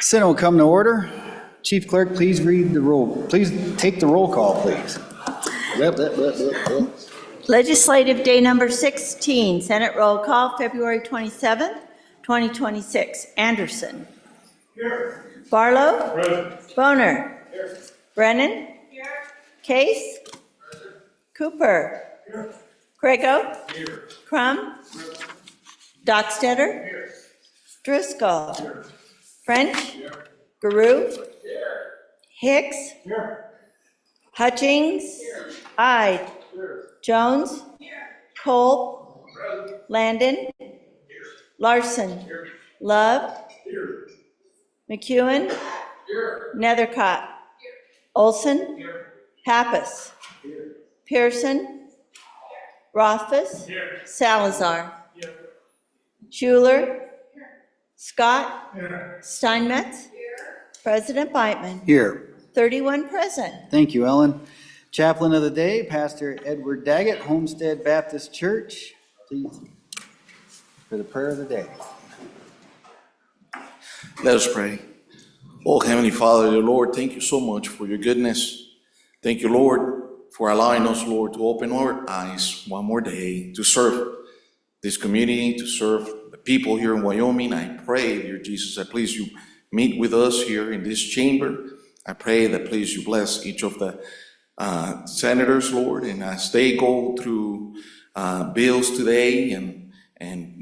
Senate will come to order. Chief Clerk, please read the roll. Please take the roll call, please. Legislative Day number 16, Senate roll call, February 27th, 2026. Anderson. Here. Barlow. Present. Boner. Here. Brennan. Here. Case. Present. Cooper. Here. Craigo. Here. Crum. Present. Dockstetter. Here. Driscoll. Here. French. Here. Garou. Here. Hicks. Here. Hutchings. Here. Ide. Here. Jones. Here. Cole. Present. Landon. Here. Larson. Here. Love. Here. McEwen. Here. Nethercott. Olson. Here. Pappas. Here. Pearson. Rothfuss. Here. Salazar. Here. Schuler. Scott. Here. Steinmetz. President Beitman. Here. 31 present. Thank you, Ellen. Chaplain of the day, Pastor Edward Daggett, Homestead Baptist Church. Please, for the prayer of the day. Let us pray. Oh, Heavenly Father, dear Lord, thank you so much for your goodness. Thank you, Lord, for allowing us, Lord, to open our eyes one more day to serve this community, to serve the people here in Wyoming. I pray, dear Jesus, that please you meet with us here in this chamber. I pray that please you bless each of the senators, Lord, and as they go through bills today and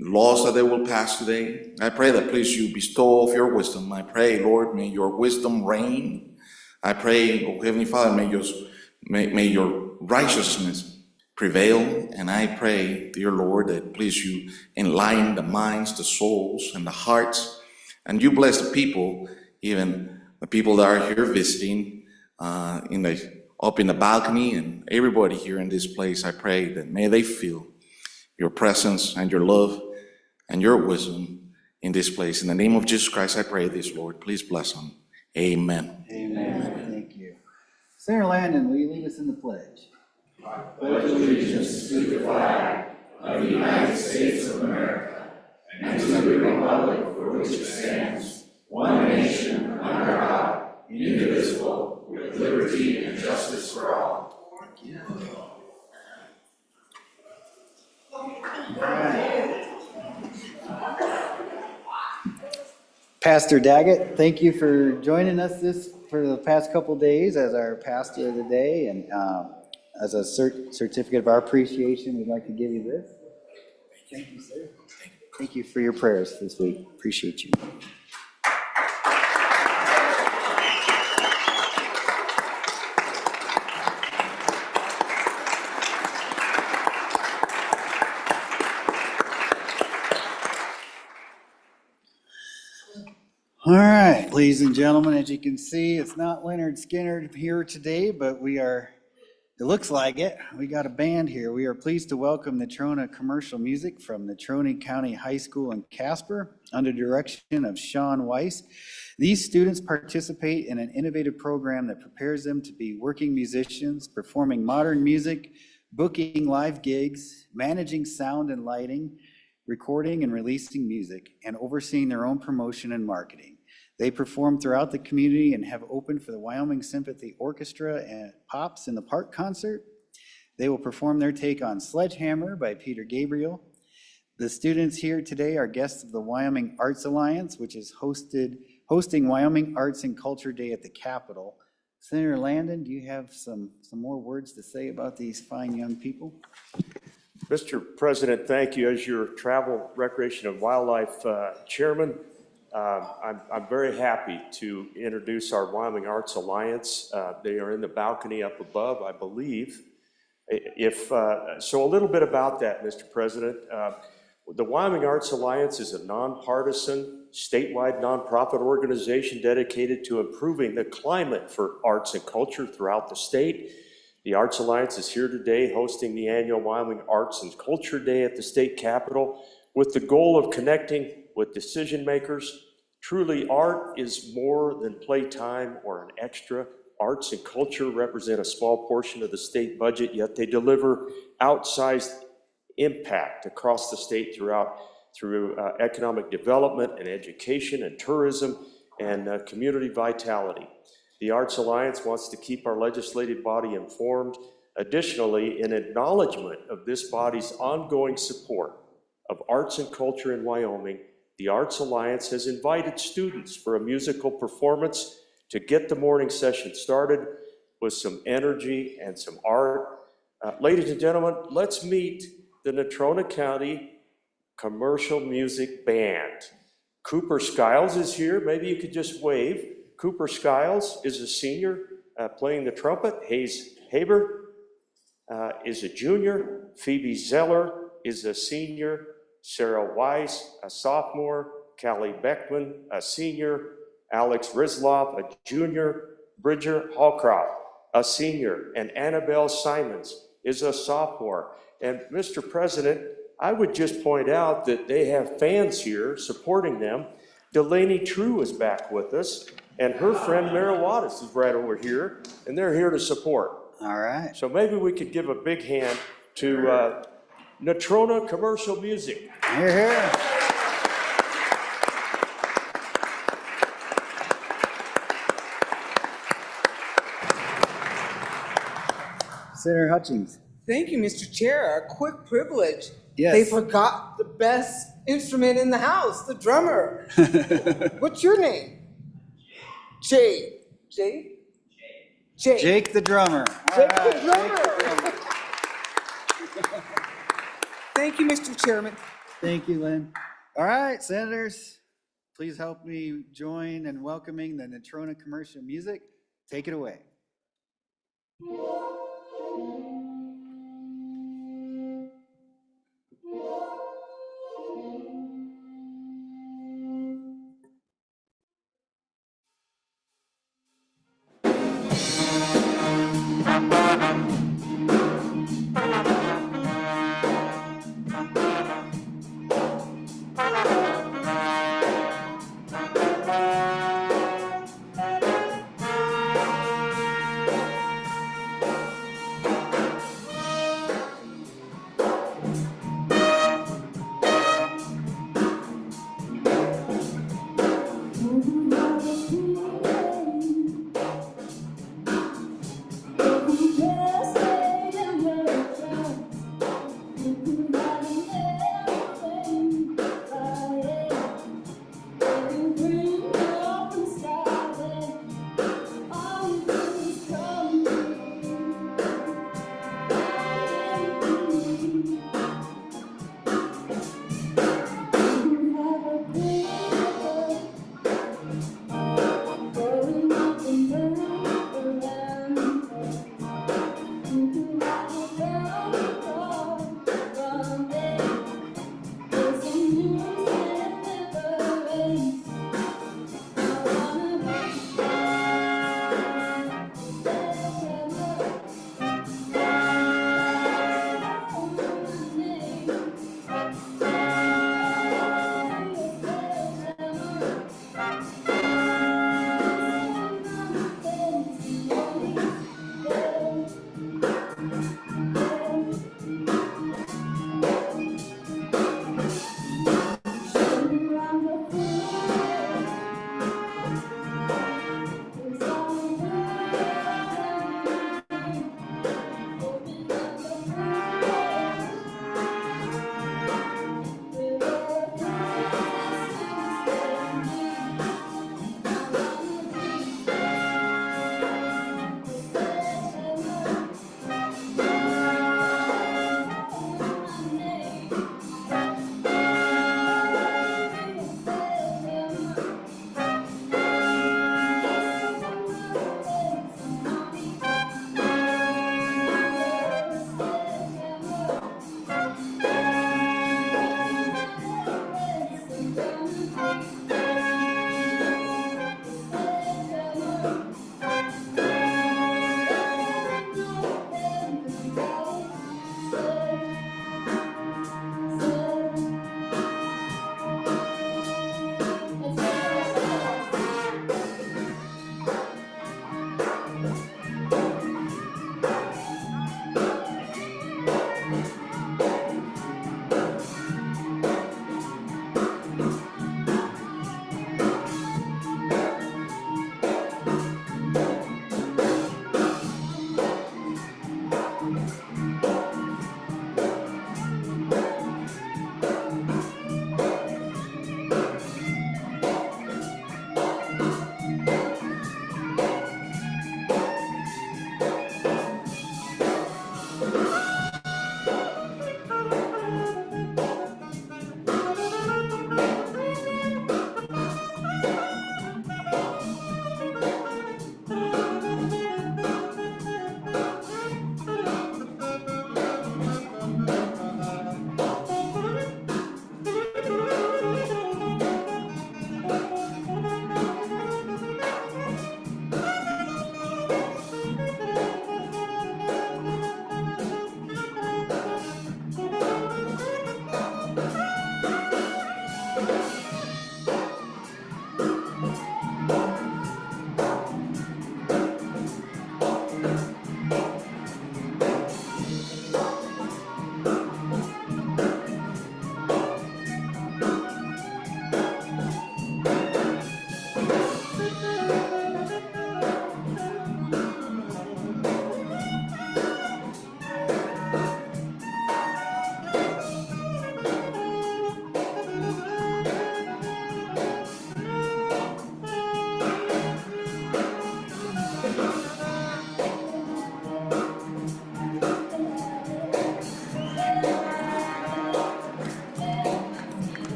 laws that they will pass today, I pray that please you bestow of your wisdom. I pray, Lord, may your wisdom reign. I pray, oh Heavenly Father, may your righteousness prevail. And I pray, dear Lord, that please you enlighten the minds, the souls, and the hearts. And you bless the people, even the people that are here visiting up in the balcony, and everybody here in this place. I pray that may they feel your presence and your love and your wisdom in this place. In the name of Jesus Christ, I pray this, Lord. Please bless them. Amen. Amen. Thank you. Senator Landon, will you lead us in the pledge? I pledge allegiance to the flag of the United States of America and to the republic for which it stands, one nation, under God, indivisible, with liberty and justice for all. All right. Pastor Daggett, thank you for joining us for the past couple days as our pastor of the day, and as a certificate of our appreciation, we'd like to give you this. Thank you, sir. Thank you for your prayers this week. Appreciate you. All right, ladies and gentlemen, as you can see, it's not Leonard Skinner here today, but it looks like it. We got a band here. We are pleased to welcome Natrona Commercial Music from Natrona County High School in Casper under direction of Sean Weiss. These students participate in an innovative program that prepares them to be working musicians, performing modern music, booking live gigs, managing sound and lighting, recording and releasing music, and overseeing their own promotion and marketing. They perform throughout the community and have opened for the Wyoming Symphony Orchestra and Pops in the Park concert. They will perform their take on Sledgehammer by Peter Gabriel. The students here today are guests of the Wyoming Arts Alliance, which is hosting Wyoming Arts and Culture Day at the Capitol. Senator Landon, do you have some more words to say about these fine young people? Mr. President, thank you. As your Travel, Recreation, and Wildlife Chairman, I'm very happy to introduce our Wyoming Arts Alliance. They are in the balcony up above, I believe. So a little bit about that, Mr. President. The Wyoming Arts Alliance is a nonpartisan, statewide nonprofit organization dedicated to improving the climate for arts and culture throughout the state. The Arts Alliance is here today hosting the annual Wyoming Arts and Culture Day at the state capitol with the goal of connecting with decision makers. Truly, art is more than playtime or an extra. Arts and culture represent a small portion of the state budget, yet they deliver outsized impact across the state through economic development and education and tourism and community vitality. The Arts Alliance wants to keep our legislative body informed. Additionally, in acknowledgement of this body's ongoing support of arts and culture in Wyoming, the Arts Alliance has invited students for a musical performance to get the morning session started with some energy and some art. Ladies and gentlemen, let's meet the Natrona County Commercial Music Band. Cooper Skiles is here. Maybe you could just wave. Cooper Skiles is a senior playing the trumpet. Hayes Haber is a junior. Phoebe Zeller is a senior. Sarah Weiss, a sophomore. Callie Beckman, a senior. Alex Rizloff, a junior. Bridger Hallcroft, a senior. And Annabelle Simons is a sophomore. And Mr. President, I would just point out that they have fans here supporting them. Delaney True is back with us, and her friend Mara Wattis is right over here, and they're here to support. All right. So maybe we could give a big hand to Natrona Commercial Music. Here, here. Senator Hutchings. Thank you, Mr. Chair. A quick privilege. Yes. They forgot the best instrument in the house, the drummer. What's your name? Jake. Jake? Jake. Jake the drummer. All Jake right, the drummer. Thank you, Mr. Chairman. Thank you, Lynn. All right, senators, please help me join in welcoming the Natrona Commercial Music. Take it away.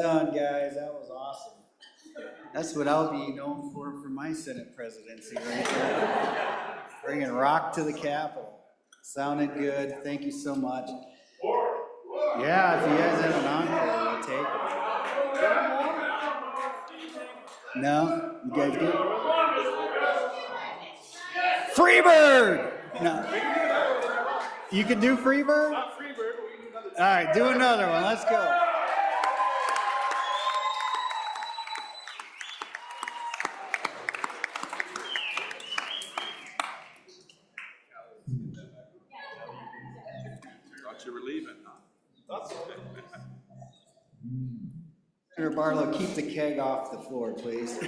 done, guys. That was awesome. That's what I'll be known for my Senate presidency right there. Bringing rock to the Capitol. Sounded good. Thank you so much. Yeah, if you guys have an encore, we'll take it. No? You guys good? Freebird! No. You can do Freebird? Not Freebird, but we can do another. All right, do another one. Let's go. Thought you were leaving, huh? Senator Barlow, keep the keg off the floor, please.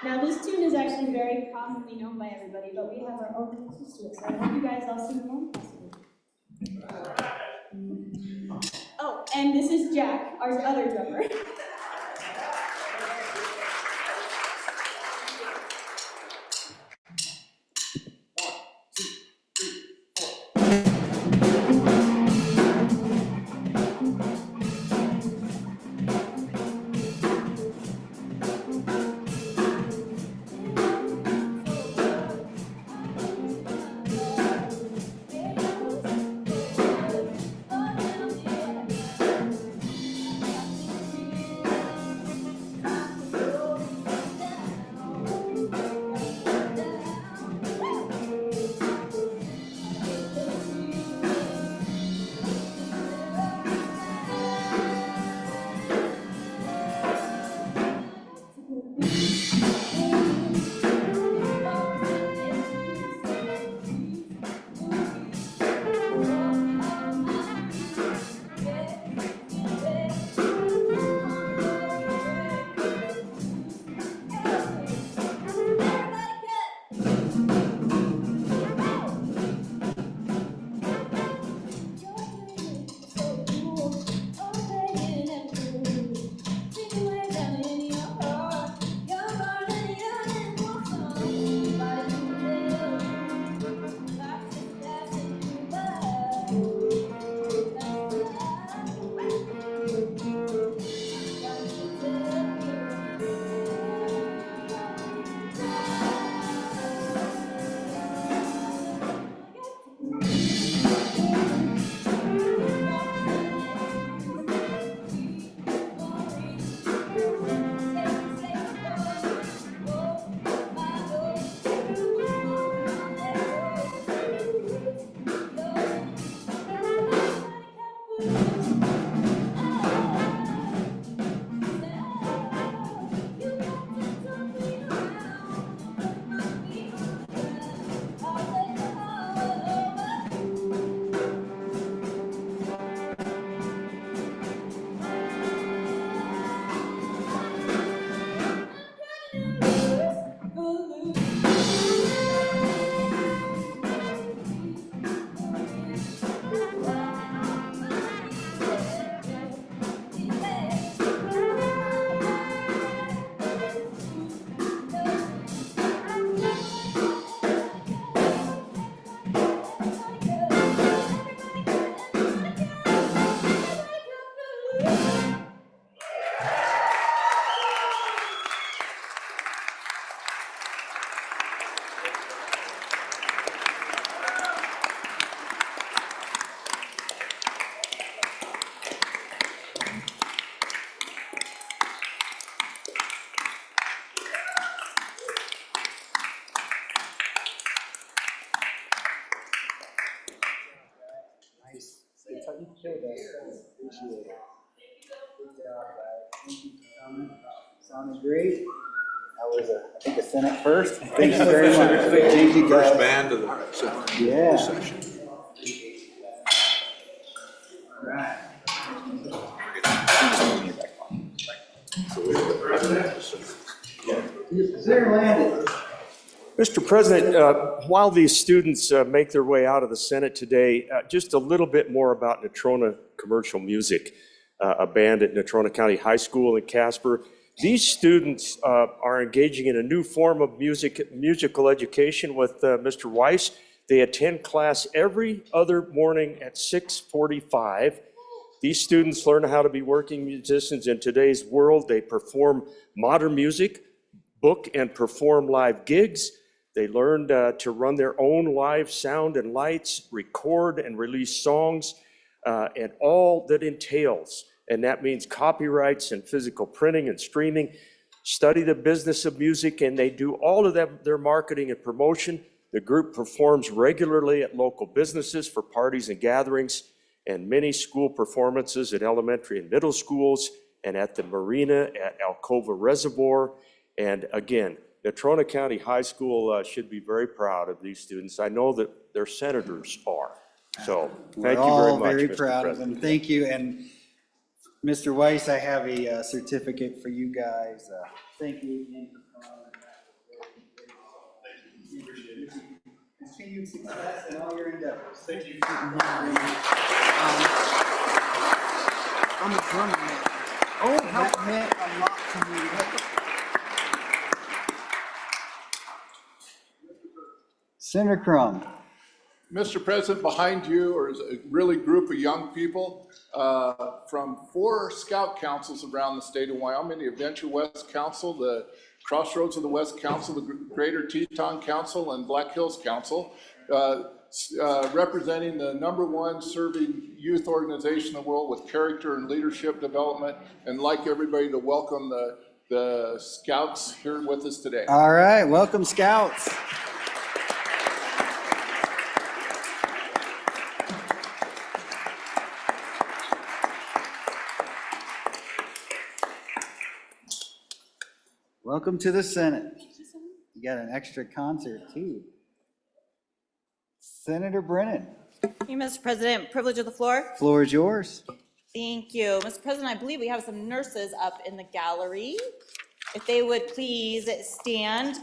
Now, this tune is actually very commonly known by everybody, but we have our own twist to it, so I hope you guys all sing along. Oh, and this is Jack, our other drummer. Sounded great. That was I think a Senate first. Thank you very much. Thank you guys. First band of the Yeah. session. All right. Zero landed. Mr. President, while these students make their way out of the Senate today, just a little bit more about Natrona Commercial Music, a band at Natrona County High School in Casper. These students are engaging in a new form of musical education with Mr. Weiss. They attend class every other morning at 6:45. These students learn how to be working musicians in today's world. They perform modern music, book and perform live gigs. They learned to run their own live sound and lights, record and release songs, and all that entails. And that means copyrights and physical printing and streaming, study the business of music, and they do all of their marketing and promotion. The group performs regularly at local businesses for parties and gatherings, and many school performances at elementary and middle schools, and at the marina at Alcova Reservoir. And again, Natrona County High School should be very proud of these students. I know that their senators are. So thank you very much, We're all very Mr. proud of President. them. Thank you. And Mr. Weiss, I have a certificate for you guys. Thank you again for coming. Continued success in all your endeavors. Thank you. I'm a drummer man. Oh, that meant a lot to me. Senator Crum. Mr. President, behind you is a really group of young people from 4 scout councils around the state of Wyoming, the Adventure West Council, the Crossroads of the West Council, the Greater Teton Council, and Black Hills Council, representing the #1 serving youth organization in the world with character and leadership development, and like everybody to welcome the scouts here with us today. All right, welcome Scouts. Welcome to the Senate. You got an extra concert too. Senator Brennan, Thank you, Mr. President. Privilege of the floor. floor is yours. Thank you. Mr. President, I believe we have some nurses up in the gallery. If they would please stand.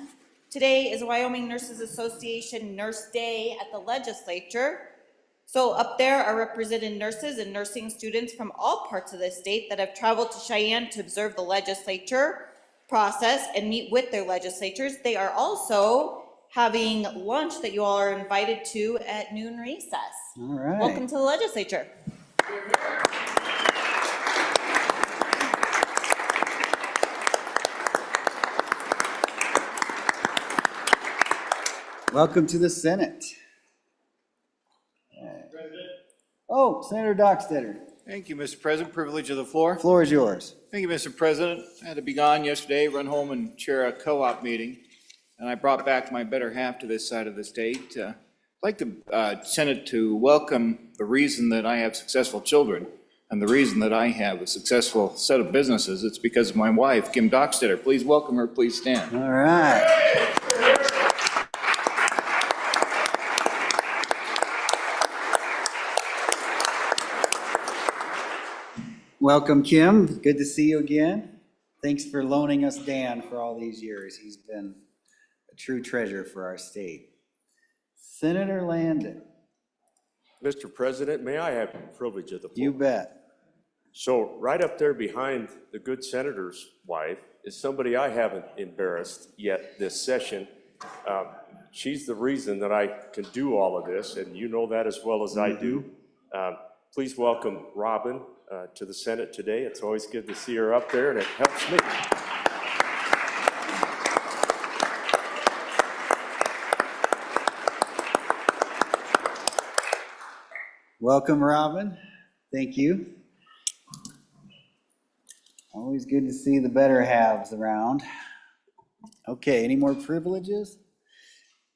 Today is Wyoming Nurses Association Nurse Day at the Legislature. So up there are represented nurses and nursing students from all parts of the state that have traveled to Cheyenne to observe the legislature process and meet with their legislatures. They are also having lunch that you all are invited to at noon recess. All right. Welcome to the legislature. Welcome to the Senate. Oh, Senator Dockstetter, Thank you, Mr. President. Privilege of the floor. floor is yours. Thank you, Mr. President. I had to be gone yesterday, run home and chair a co-op meeting, and I brought back my better half to this side of the state. I'd like the Senate to welcome the reason that I have successful children and the reason that I have a successful set of businesses. It's because of my wife, Kim Dockstetter. Please welcome her. Please stand. All right. Welcome, Kim. Good to see you again. Thanks for loaning us Dan for all these years. He's been a true treasure for our state. Senator Landon, Mr. President, may I have the privilege of the floor? you bet. So right up there behind the good senator's wife is somebody I haven't embarrassed yet this session. She's the reason that I can do all of this, and you know that as well as I do. Please welcome Robin to the Senate today. It's always good to see her up there, and it helps me. Welcome, Robin. Thank you. Always good to see the better halves around. Okay, any more privileges?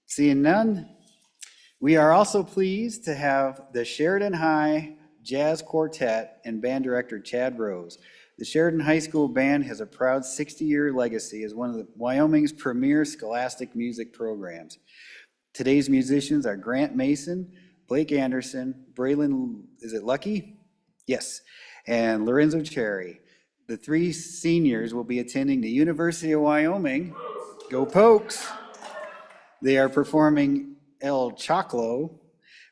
Seeing none. We are also pleased to have the Sheridan High Jazz Quartet and band director Chad Rose. The Sheridan High School Band has a proud 60-year legacy as one of Wyoming's premier scholastic music programs. Today's musicians are Grant Mason, Blake Anderson, Braylon, is it Lucky? Yes, and Lorenzo Cherry. The 3 seniors will be attending the University of Wyoming. Go Pokes! They are performing El Choclo,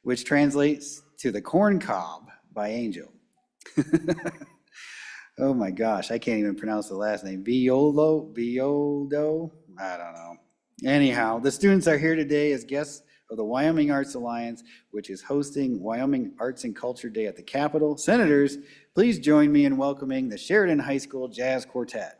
which translates to the corn cob by Angel. Oh my gosh, I can't even pronounce the last name. Violdo? I don't know. Anyhow, the students are here today as guests of the Wyoming Arts Alliance, which is hosting Wyoming Arts and Culture Day at the Capitol. Senators, please join me in welcoming the Sheridan High School Jazz Quartet.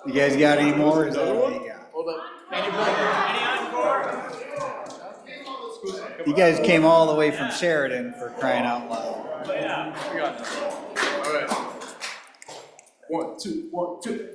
You guys got any more? Is that all you got? Hold up. You guys came all the way from Sheridan for crying out loud. We got this. All right. 1, 2, 1, 2.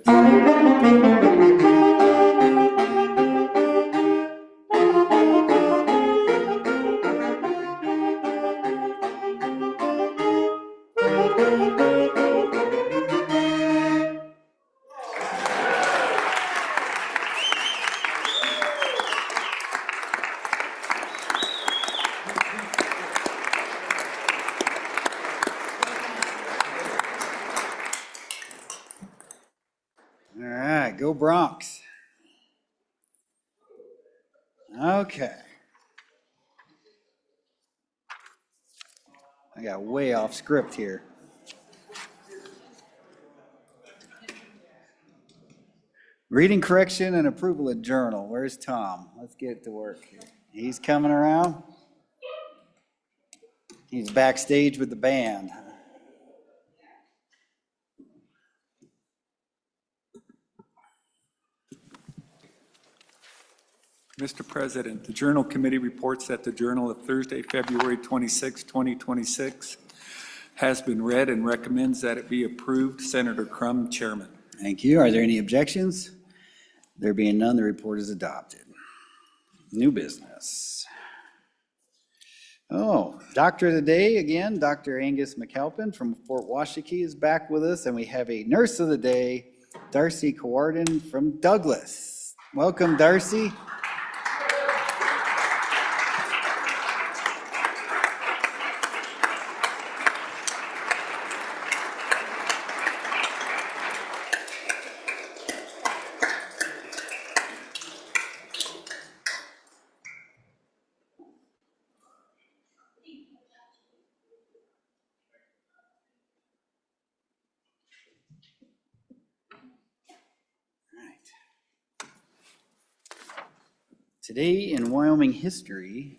All right, go Bronx. Okay. I got way off script here. Reading correction and approval of journal. Where's Tom? Let's get to work here. He's coming around. He's backstage with the band. Mr. President, the Journal Committee reports that the Journal of Thursday, February 26, 2026 has been read and recommends that it be approved. Senator Crum, Chairman. Thank you. Are there any objections? There being none, the report is adopted. New business. Oh, Doctor of the Day again, Dr. Angus McAlpin from Fort Washakie is back with us, and we have a Nurse of the Day, Darcy Cowarden from Douglas. Welcome, Darcy. Today in Wyoming history,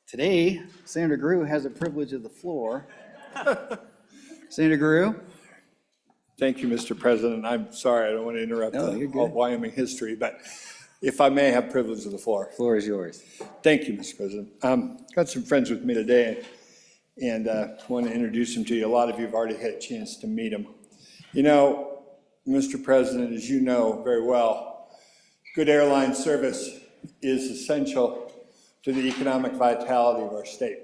today Senator Grew has the privilege of the floor. Senator Grew? Thank you, Mr. President. I'm sorry, I don't want to interrupt you're good. Wyoming history, but if I may have privilege of the floor. Floor is yours. Thank you, Mr. President. Got some friends with me today, and want to introduce them to you. A lot of you have already had a chance to meet them. You know, Mr. President, as you know very well, good airline service is essential to the economic vitality of our state.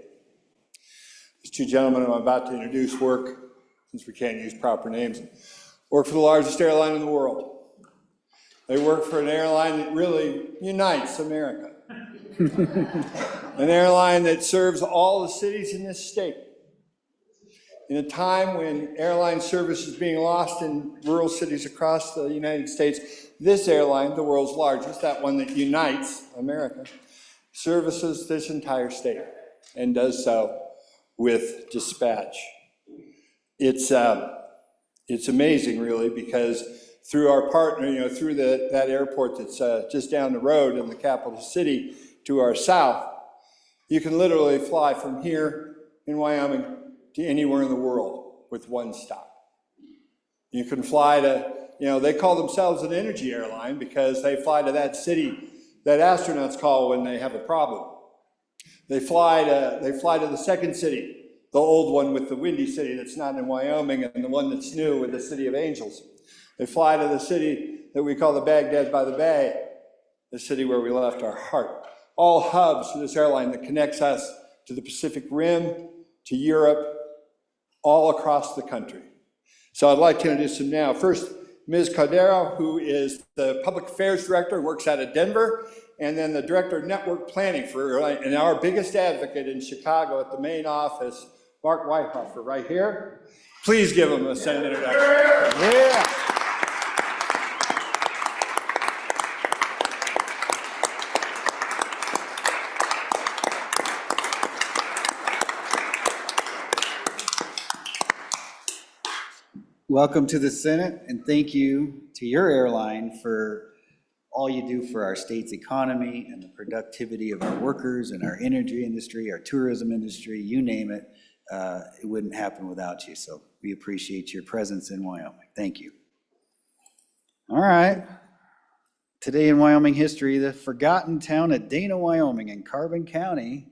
These two gentlemen I'm about to introduce work, since we can't use proper names, work for the largest airline in the world. They work for an airline that really unites America. An airline that serves all the cities in this state. In a time when airline service is being lost in rural cities across the United States, this airline, the world's largest, that one that unites America, services this entire state and does so with dispatch. It's amazing, really, because through our partner, through that airport that's just down the road in the capital city to our south, you can literally fly from here in Wyoming to anywhere in the world with one stop. You can fly to, they call themselves an energy airline because they fly to that city that astronauts call when they have a problem. They fly to the second city, the old one with the windy city that's not in Wyoming, and the one that's new with the City of Angels. They fly to the city that we call the Baghdad by the Bay, the city where we left our heart. All hubs for this airline that connects us to the Pacific Rim, to Europe, all across the country. So I'd like to introduce them now. First, Ms. Cordero, who is the Public Affairs Director, works out of Denver, and then the Director of Network Planning and our biggest advocate in Chicago at the main office, Mark Whitehofer, right here. Please give him a Senate introduction. Yeah. Welcome to the Senate, and thank you to your airline for all you do for our state's economy and the productivity of our workers and our energy industry, our tourism industry, you name it. It wouldn't happen without you, so we appreciate your presence in Wyoming. Thank you. All right. Today in Wyoming history, the forgotten town of Dana, Wyoming in Carbon County.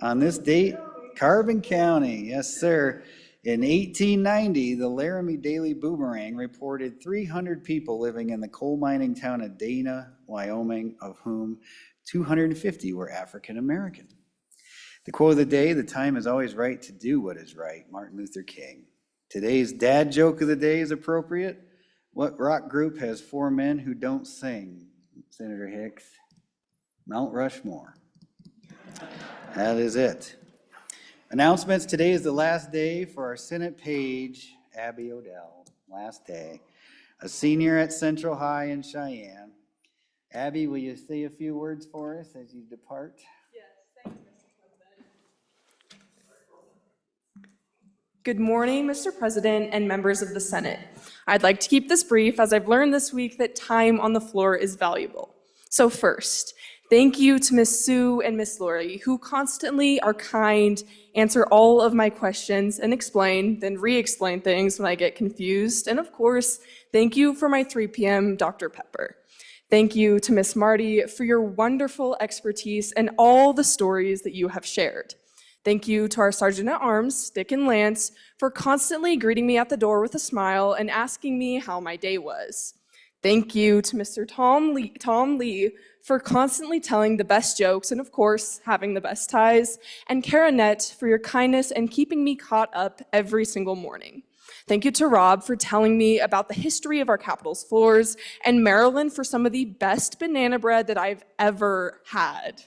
On this date, Carbon County, yes, sir. In 1890, the Laramie Daily Boomerang reported 300 people living in the coal mining town of Dana, Wyoming, of whom 250 were African American. The quote of the day, "The time is always right to do what is right," Martin Luther King. Today's dad joke of the day is appropriate. What rock group has 4 men who don't sing? Senator Hicks. Mount Rushmore. That is it. Announcements. Today is the last day for our Senate page, Abby Odell. Last day. A senior at Central High in Cheyenne. Abby, will you say a few words for us as you depart? Yes, thank you, Mr. President. Good morning, Mr. President and members of the Senate. I'd like to keep this brief as I've learned this week that time on the floor is valuable. So first, thank you to Miss Sue and Miss Lori, who constantly are kind, answer all of my questions, and explain, then re-explain things when I get confused. And of course, thank you for my 3 p.m. Dr. Pepper. Thank you to Miss Marty for your wonderful expertise and all the stories that you have shared. Thank you to our Sergeant-at-Arms, Dick and Lance, for constantly greeting me at the door with a smile and asking me how my day was. Thank you to Mr. Tom Lee for constantly telling the best jokes and, of course, having the best ties, and Karanette for your kindness and keeping me caught up every single morning. Thank you to Rob for telling me about the history of our Capitol's floors, and Marilyn for some of the best banana bread that I've ever had.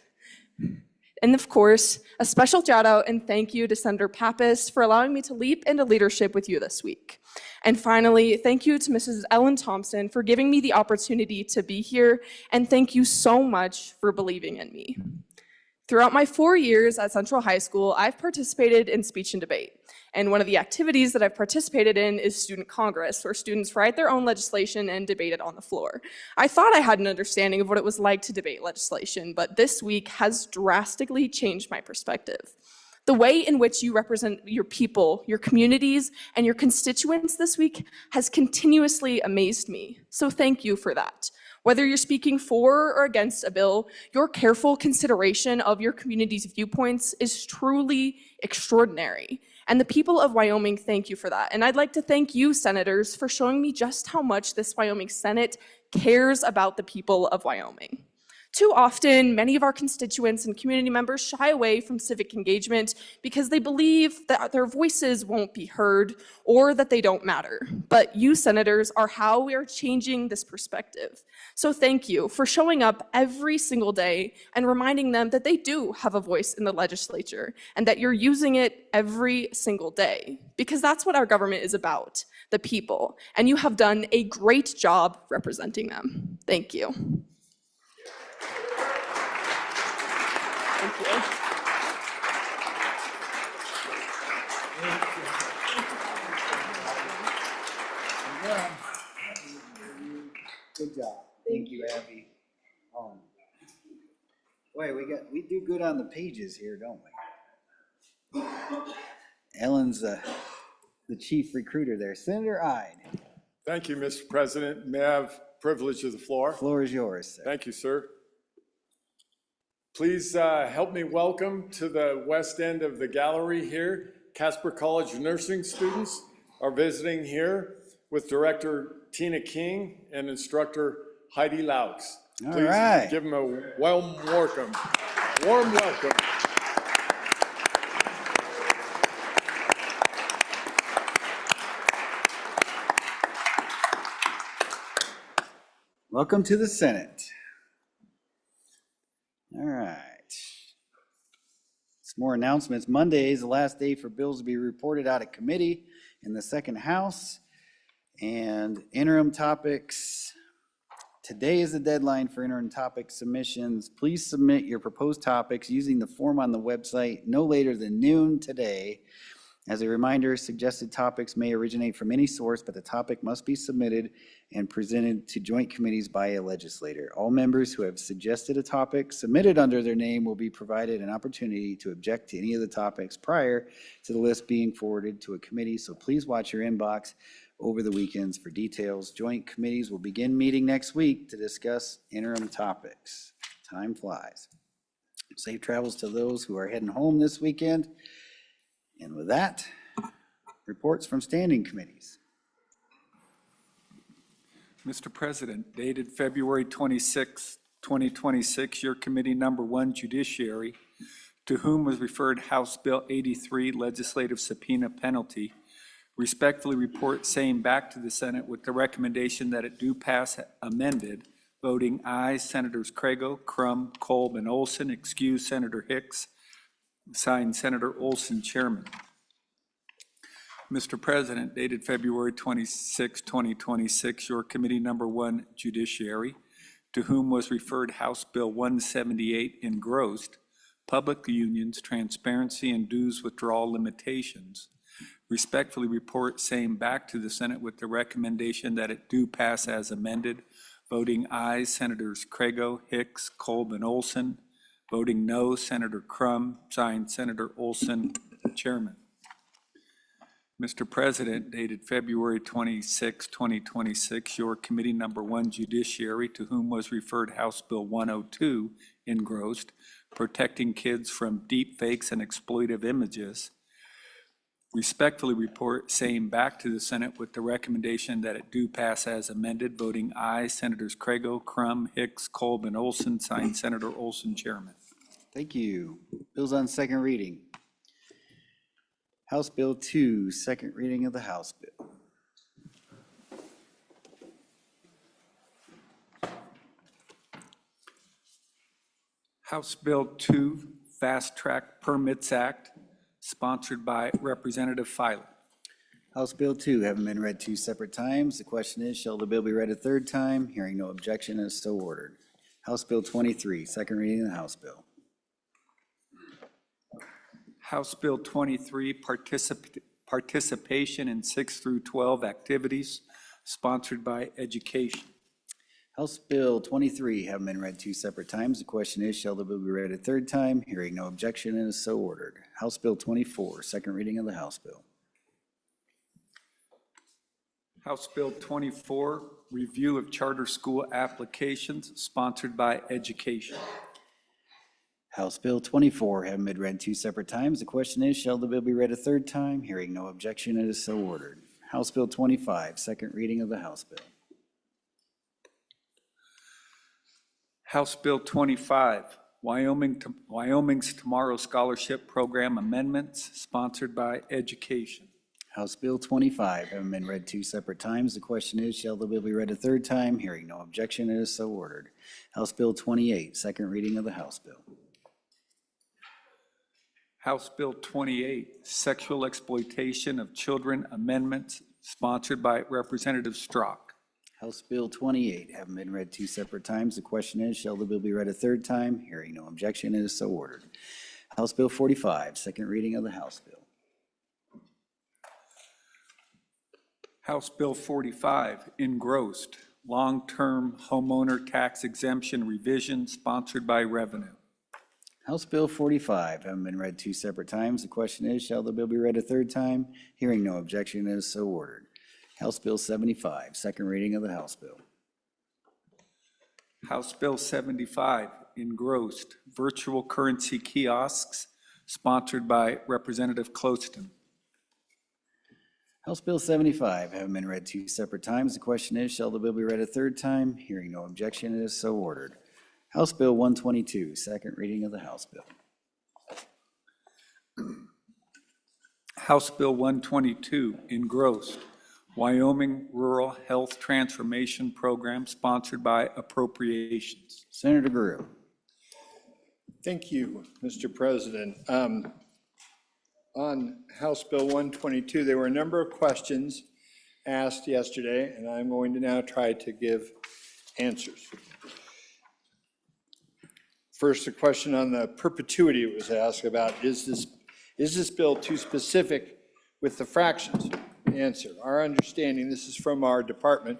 And of course, a special shout out and thank you to Senator Pappas for allowing me to leap into leadership with you this week. And finally, thank you to Mrs. Ellen Thompson for giving me the opportunity to be here, and thank you so much for believing in me. Throughout my 4 years at Central High School, I've participated in speech and debate. And one of the activities that I've participated in is Student Congress, where students write their own legislation and debate it on the floor. I thought I had an understanding of what it was like to debate legislation, but this week has drastically changed my perspective. The way in which you represent your people, your communities, and your constituents this week has continuously amazed me. So thank you for that. Whether you're speaking for or against a bill, your careful consideration of your community's viewpoints is truly extraordinary. And the people of Wyoming thank you for that. And I'd like to thank you, senators, for showing me just how much this Wyoming Senate cares about the people of Wyoming. Too often, many of our constituents and community members shy away from civic engagement because they believe that their voices won't be heard or that they don't matter. But you, senators, are how we are changing this perspective. So thank you for showing up every single day and reminding them that they do have a voice in the legislature and that you're using it every single day, because that's what our government is about, the people. And you have done a great job representing them. Thank you. Thank you. Good job. Thank you, Abby. Boy, we do good on the pages here, don't we? Ellen's the chief recruiter there. Senator Ide. Thank you, Mr. President. May I have privilege of the floor? Floor is yours, sir. Thank you, sir. Please help me welcome to the west end of the gallery here. Casper College nursing students are visiting here with Director Tina King and instructor Heidi Laux. Please give them a warm welcome. Warm welcome. Welcome to the Senate. All right. Some more announcements. Monday is the last day for bills to be reported out of committee in the second house. And interim topics. Today is the deadline for interim topic submissions. Please submit your proposed topics using the form on the website no later than noon today. As a reminder, suggested topics may originate from any source, but the topic must be submitted and presented to joint committees by a legislator. All members who have suggested a topic submitted under their name will be provided an opportunity to object to any of the topics prior to the list being forwarded to a committee, so please watch your inbox over the weekends for details. Joint committees will begin meeting next week to discuss interim topics. Time flies. Safe travels to those who are heading home this weekend. And with that, reports from standing committees. Mr. President, dated February 26, 2026, your committee number 1, Judiciary, to whom was referred House Bill 83, Legislative Subpoena Penalty, respectfully report same back to the Senate with the recommendation that it do pass amended, voting aye, Senators Craigo, Crum, Kolb, and Olson, excuse Senator Hicks, signed Senator Olson, Chairman. Mr. President, dated February 26, 2026, your committee number 1, Judiciary, to whom was referred House Bill 178, engrossed, Public Unions, Transparency, and Dues Withdrawal Limitations, Respectfully report same back to the Senate with the recommendation that it do pass as amended. Voting aye, Senators Craigo, Hicks, Kolb, and Olson. Voting no, Senator Crum. Signed, Senator Olson, Chairman. Mr. President, dated February 26, 2026, your committee number 1, Judiciary, to whom was referred House Bill 102, engrossed, protecting kids from deep fakes and exploitive images. Respectfully report same back to the Senate with the recommendation that it do pass as amended. Voting aye, Senators Craigo, Crum, Hicks, Kolb, and Olson. Signed, Senator Olson, Chairman. Thank you. Bills on second reading. House Bill 2, second reading of the House bill. House Bill 2, Fast Track Permits Act, sponsored by Representative Filer. House Bill 2, having been read 2 separate times, the question is, shall the bill be read a third time? Hearing no objection, as so ordered. House Bill 23, second reading of the House bill. House Bill 23, Participation in 6 through 12 activities, sponsored by Education. House Bill 23, having been read 2 separate times, the question is, shall the bill be read a third time? Hearing no objection, and is so ordered. House Bill 24, second reading of the House bill. House Bill 24, Review of Charter School Applications, sponsored by Education. House Bill 24, having been read 2 separate times, the question is, shall the bill be read a third time? Hearing no objection, it is so ordered. House Bill 25, second reading of the House bill. House Bill 25, Wyoming's Tomorrow Scholarship Program Amendments, sponsored by Education. House Bill 25, having been read 2 separate times, the question is, shall the bill be read a third time? Hearing no objection, it is so ordered. House Bill 28, second reading of the House bill. House Bill 28, Sexual Exploitation of Children Amendments, sponsored by Representative Strzok. House Bill 28, having been read 2 separate times, the question is, shall the bill be read a third time? Hearing no objection, it is so ordered. House Bill 45, second reading of the House bill. House Bill 45, Engrossed, Long-Term Homeowner Tax Exemption Revision, sponsored by Revenue. House Bill 45, having been read 2 separate times, the question is, shall the bill be read a third time? Hearing no objection, it is so ordered. House Bill 75, second reading of the House bill. House Bill 75, Engrossed, Virtual Currency Kiosks, sponsored by Representative Closton. House Bill 75, having been read 2 separate times, the question is, shall the bill be read a third time? Hearing no objection, it is so ordered. House Bill 122, second reading of the House bill. House Bill 122, Engrossed, Wyoming Rural Health Transformation Program, sponsored by Appropriations. Senator Greer. Thank you, Mr. President. On House Bill 122, there were a number of questions asked yesterday, and I'm going to now try to give answers. First, a question on the perpetuity was asked about, is this bill too specific with the fractions? The answer, our understanding, this is from our department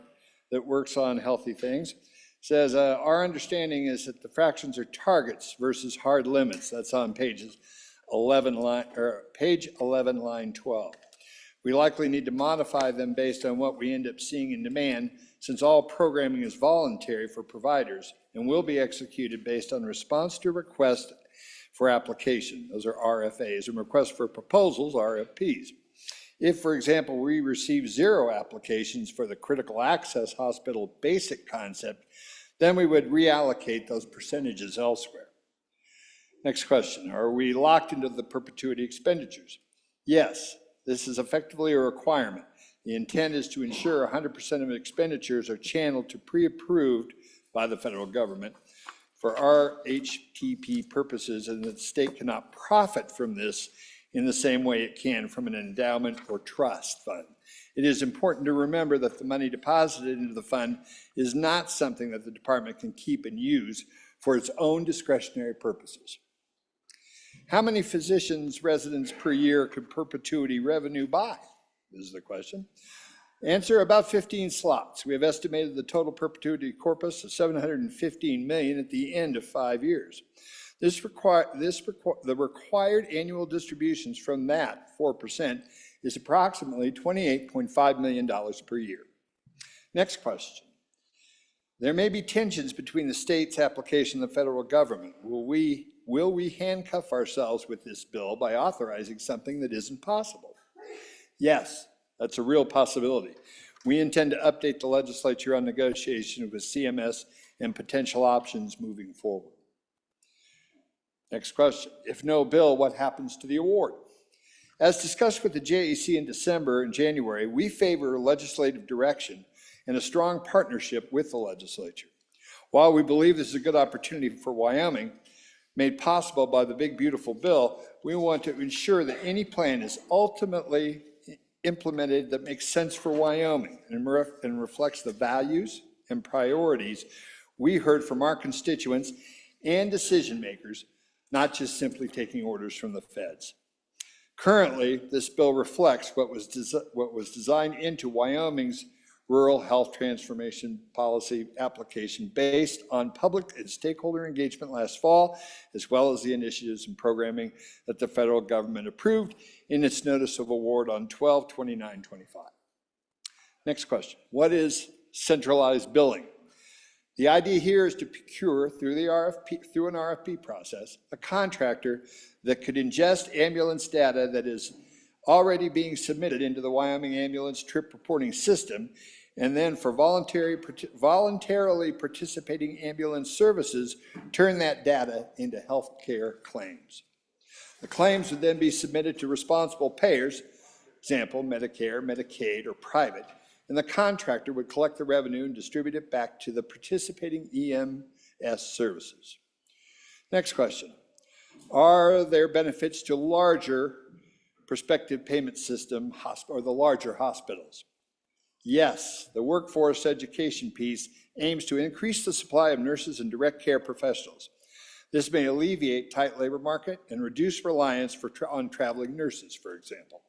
that works on healthy things, says our understanding is that the fractions are targets versus hard limits. That's on page 11, line 12. We likely need to modify them based on what we end up seeing in demand, since all programming is voluntary for providers and will be executed based on response to request for application. Those are RFAs, and requests for proposals, RFPs. If, for example, we receive 0 applications for the critical access hospital basic concept, then we would reallocate those percentages elsewhere. Next question, are we locked into the perpetuity expenditures? Yes, this is effectively a requirement. The intent is to ensure 100% of expenditures are channeled to pre-approved by the federal government for our HTP purposes, and that the state cannot profit from this in the same way it can from an endowment or trust fund. It is important to remember that the money deposited into the fund is not something that the department can keep and use for its own discretionary purposes. How many physicians' residents per year could perpetuity revenue buy? This is the question. Answer, about 15 slots. We have estimated the total perpetuity corpus of $715 million at the end of 5 years. The required annual distributions from that 4% is approximately $28.5 million per year. Next question. There may be tensions between the state's application and the federal government. Will we handcuff ourselves with this bill by authorizing something that isn't possible? Yes, that's a real possibility. We intend to update the legislature on negotiation with CMS and potential options moving forward. Next question. If no bill, what happens to the award? As discussed with the JEC in December and January, we favor legislative direction and a strong partnership with the legislature. While we believe this is a good opportunity for Wyoming, made possible by the big beautiful bill, we want to ensure that any plan is ultimately implemented that makes sense for Wyoming and reflects the values and priorities we heard from our constituents and decision makers, not just simply taking orders from the feds. Currently, this bill reflects what was designed into Wyoming's Rural Health Transformation Policy application based on public and stakeholder engagement last fall, as well as the initiatives and programming that the federal government approved in its notice of award on 12/29/25. Next question. What is centralized billing? The idea here is to procure through an RFP process, a contractor that could ingest ambulance data that is already being submitted into the Wyoming Ambulance Trip Reporting System, and then for voluntarily participating ambulance services, turn that data into healthcare claims. The claims would then be submitted to responsible payers, example, Medicare, Medicaid, or private, and the contractor would collect the revenue and distribute it back to the participating EMS services. Next question. Are there benefits to larger prospective payment system or the larger hospitals? Yes, the workforce education piece aims to increase the supply of nurses and direct care professionals. This may alleviate tight labor market and reduce reliance on traveling nurses, for example.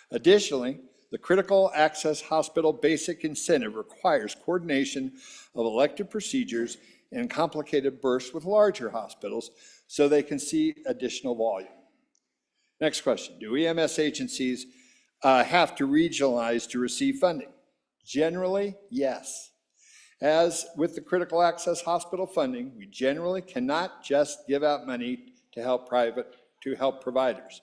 Additionally, the Critical Access Hospital Basic Incentive requires coordination of elective procedures and complicated births with larger hospitals so they can see additional volume. Next question. Do EMS agencies have to regionalize to receive funding? Generally, yes. As with the Critical Access Hospital funding, we generally cannot just give out money to help providers.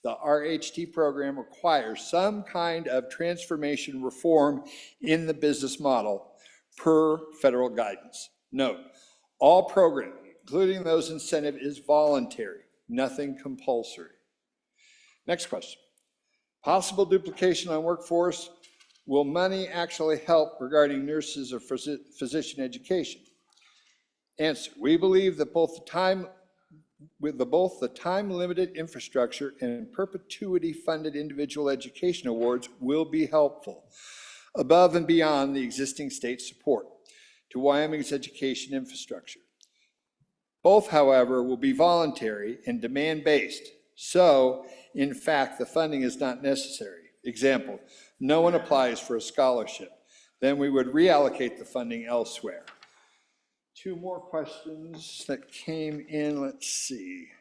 The RHT program requires some kind of transformation reform in the business model per federal guidance. Note, all programming, including those incentives, is voluntary, nothing compulsory. Next question. Possible duplication on workforce. Will money actually help regarding nurses or physician education? Answer. We believe that both the time-limited infrastructure and perpetuity-funded individual education awards will be helpful, above and beyond the existing state support to Wyoming's education infrastructure. Both, however, will be voluntary and demand-based, so, in fact, the funding is not necessary. Example, no one applies for a scholarship. Then we would reallocate the funding elsewhere. Two more questions that came in. Let's see.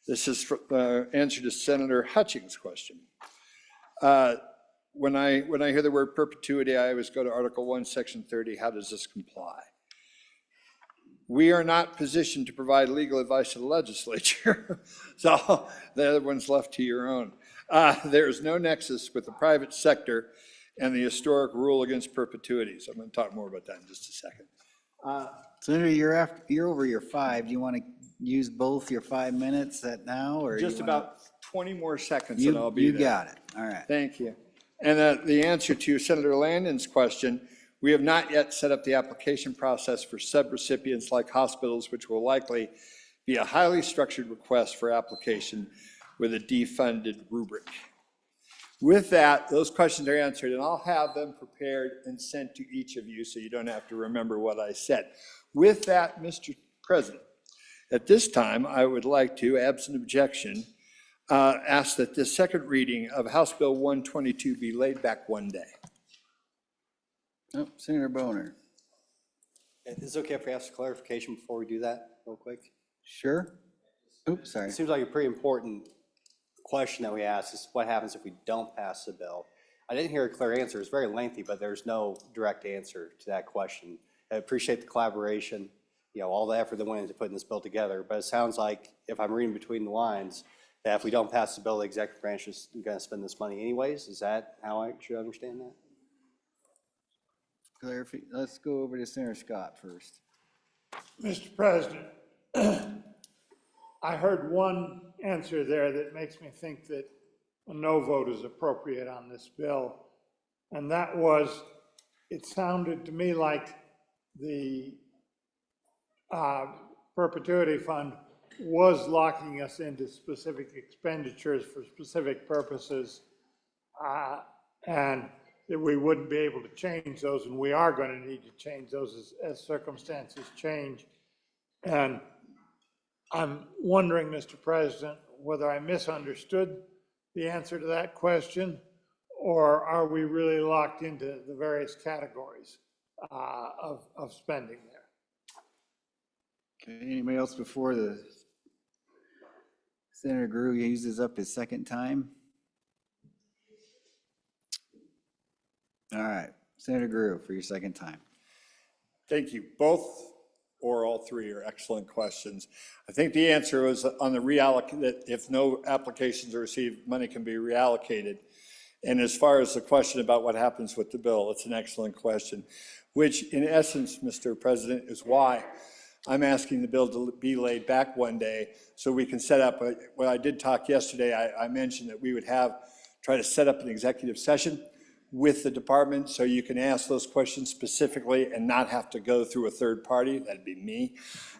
This is for answer to Senator Hutchings' question. When I hear the word perpetuity, I always go to Article 1, Section 30. How does this comply? We are not positioned to provide legal advice to the legislature, so the other one's left to your own. There is no nexus with the private sector and the historic rule against perpetuities. I'm going to talk more about that in just a second. Senator, you're over your 5. Do you want to use both your 5 minutes now, or just about 20 more seconds and I'll be there. You got it. All right. Thank you. And the answer to Senator Landon's question, we have not yet set up the application process for subrecipients like hospitals, which will likely be a highly structured request for application with a defunded rubric. With that, those questions are answered, and I'll have them prepared and sent to each of you so you don't have to remember what I said. With that, Mr. President, At this time, I would like to, absent objection, ask that the second reading of House Bill 122 be laid back one day. Oh, Senator Boner. Is it okay if we ask clarification before we do that, real quick? Sure. Oops, sorry. It seems like a pretty important question that we asked is what happens if we don't pass the bill? I didn't hear a clear answer. It's very lengthy, but there's no direct answer to that question. I appreciate the collaboration, all the effort that went into putting this bill together, but it sounds like, if I'm reading between the lines, that if we don't pass the bill, the executive branch is going to spend this money anyways. Is that how I should understand that? Let's go over to Senator Scott first. Mr. President, I heard one answer there that makes me think that a no vote is appropriate on this bill. And that was, it sounded to me like the perpetuity fund was locking us into specific expenditures for specific purposes, and that we wouldn't be able to change those, and we are going to need to change those as circumstances change. And I'm wondering, Mr. President, whether I misunderstood the answer to that question, or are we really locked into the various categories of spending there? Okay, anybody else before the Senator Grew uses up his second time? All right, Senator Grew for your second time. Thank you. Both or all three are excellent questions. I think the answer was on the that if no applications are received, money can be reallocated. And as far as the question about what happens with the bill, it's an excellent question, which in essence, Mr. President, is why I'm asking the bill to be laid back one day so we can set up, when I did talk yesterday, I mentioned that we would try to set up an executive session with the department so you can ask those questions specifically and not have to go through a third party. That'd be me.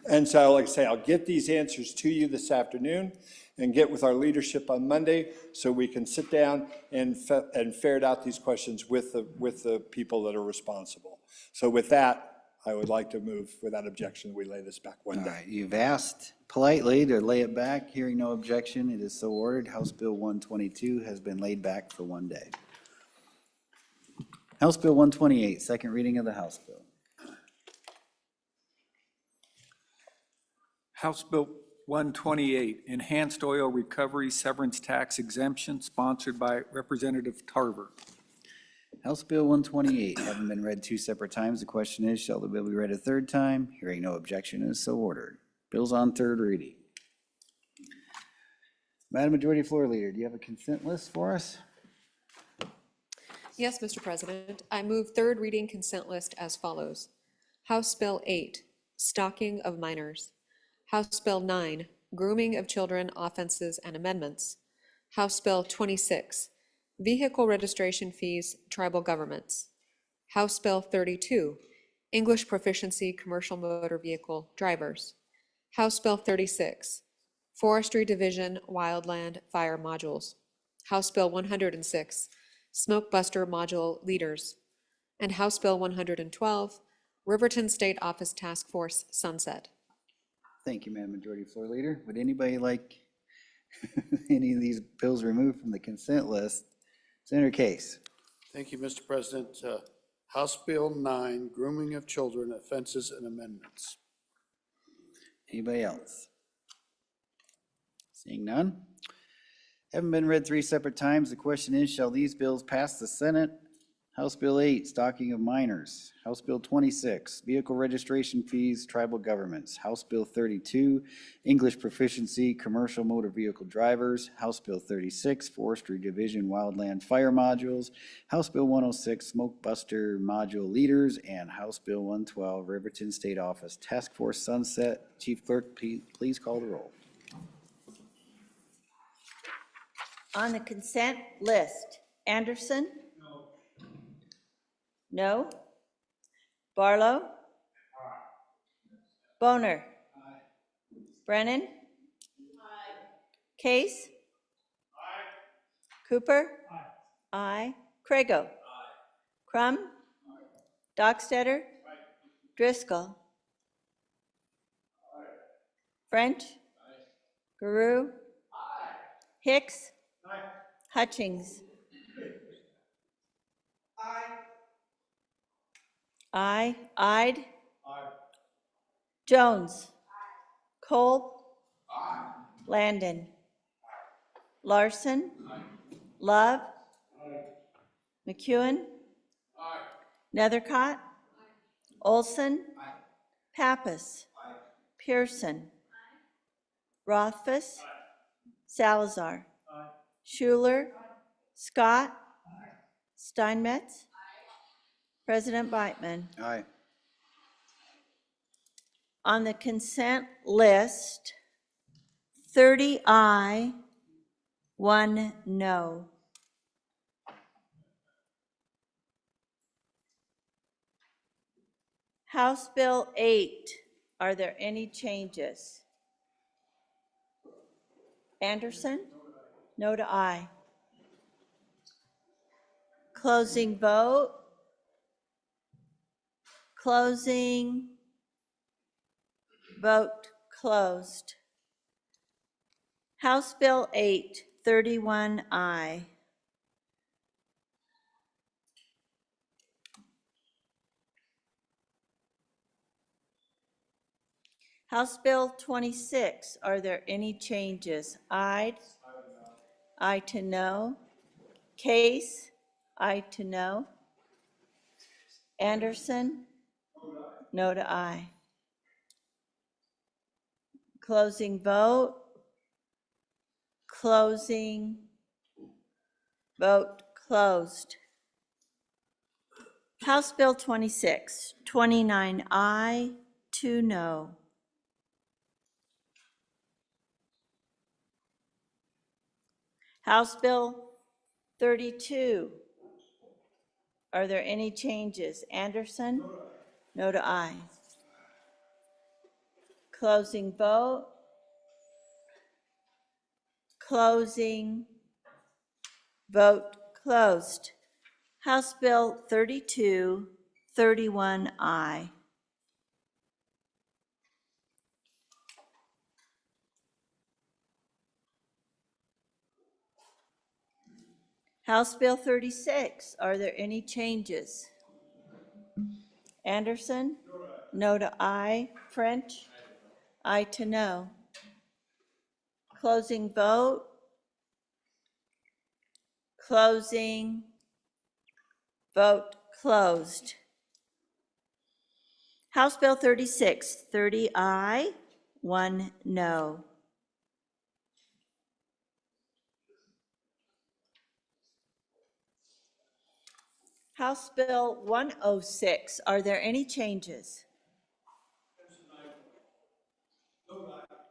And so, like I say, I'll get these answers to you this afternoon and get with our leadership on Monday so we can sit down and ferret out these questions with the people that are responsible. So with that, I would like to move without objection, we lay this back one day. All right, you've asked politely to lay it back. Hearing no objection, it is so ordered. House Bill 122 has been laid back for one day. House Bill 128, second reading of the House Bill. House Bill 128, Enhanced Oil Recovery Severance Tax Exemption, sponsored by Representative Tarver. House Bill 128, having been read two separate times, the question is, shall the bill be read a third time? Hearing no objection, it is so ordered. Bill's on third reading. Madam Majority Floor Leader, do you have a consent list for us? Yes, Mr. President. I move third reading consent list as follows. House Bill 8, Stalking of Minors. House Bill 9, Grooming of Children Offenses and Amendments. House Bill 26, Vehicle Registration Fees, Tribal Governments. House Bill 32, English Proficiency Commercial Motor Vehicle Drivers. House Bill 36, Forestry Division Wildland Fire Modules. House Bill 106, Smoke Buster Module Leaders. And House Bill 112, Riverton State Office Task Force Sunset. Thank you, Madam Majority Floor Leader. Would anybody like any of these bills removed from the consent list? Senator Case. Thank you, Mr. President. House Bill 9, Grooming of Children, Offenses and Amendments. Anybody else? Seeing none. Haven't been read three separate times. The question is, shall these bills pass the Senate? House Bill 8, Stalking of Minors. House Bill 26, Vehicle Registration Fees, Tribal Governments. House Bill 32, English Proficiency, Commercial Motor Vehicle Drivers. House Bill 36, Forestry Division Wildland Fire Modules. House Bill 106, Smoke Buster Module Leaders. And House Bill 112, Riverton State Office Task Force Sunset. Chief Clerk, please call the roll. On the consent list, Anderson? No? Barlow? Boner? Brennan? Case? Cooper? Aye. Crago? Crum? Dockstetter? Driscoll? French. Guru. Hicks. Hutchings. Aye. Ide. Jones. Kolb. Landon. Larson. Love. McEwen. Nethercott. Olson. Pappas. Pearson. Rothfuss. Salazar. Schuler. Scott. Steinmetz. President Beitman. Aye. On the consent list, 30 aye, 1 no. House Bill 8, are there any changes? Anderson? No to aye. Closing vote. Closing. Vote closed. House Bill 8, 31 aye. House Bill 26, are there any changes? Aye. Aye to no. Case? Aye to no. Anderson? No to aye. Closing vote. Closing. Vote closed. House Bill 26, 29 aye, 2 no. House Bill 32, are there any changes? Anderson? No to aye. Closing vote. Closing. Vote closed. House Bill 32, 31 aye. House Bill 36, are there any changes? Anderson? No to aye. French? Aye to no. Closing vote. Closing. Vote closed. House Bill 36, 30 aye, 1 no. House Bill 106, are there any changes?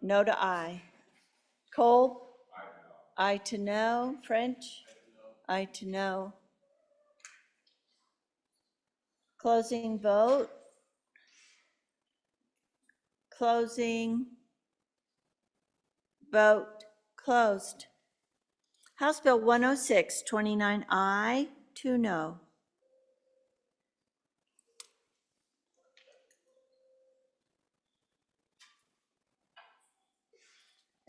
No to aye. Kolb? Aye to no. French? Aye to no. Closing vote. Closing. Vote closed. House Bill 106, 29 aye, 2 no.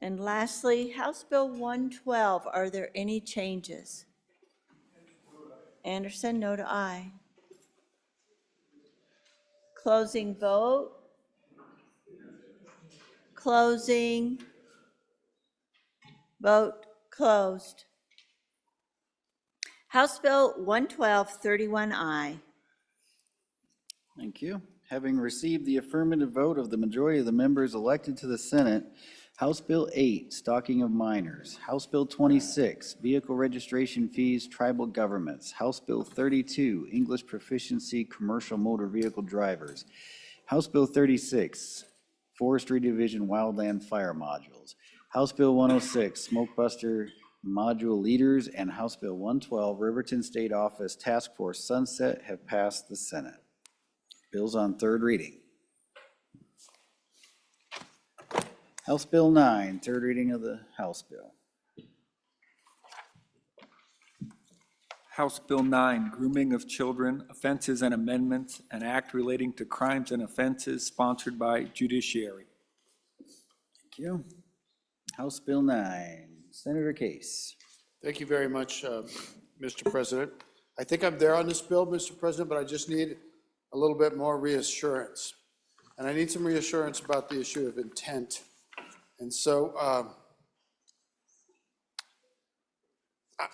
And lastly, House Bill 112, are there any changes? Anderson, no to aye. Closing vote. Closing. Vote closed. House Bill 112, 31 aye. Thank you. Having received the affirmative vote of the majority of the members elected to the Senate, House Bill 8, Stalking of Minors, House Bill 26, Vehicle Registration Fees, Tribal Governments, House Bill 32, English Proficiency, Commercial Motor Vehicle Drivers, House Bill 36, Forestry Division Wildland Fire Modules, House Bill 106, Smoke Buster Module Leaders, and House Bill 112, Riverton State Office Task Force Sunset have passed the Senate. Bills on third reading. House Bill 9, third reading of the House Bill. House Bill 9, Grooming of Children, Offenses and Amendments, an act relating to crimes and offenses, sponsored by Judiciary. you. House Bill 9, Senator Case. Thank you very much, Mr. President. I think I'm there on this bill, Mr. President, but I just need a little bit more reassurance. And I need some reassurance about the issue of intent. And so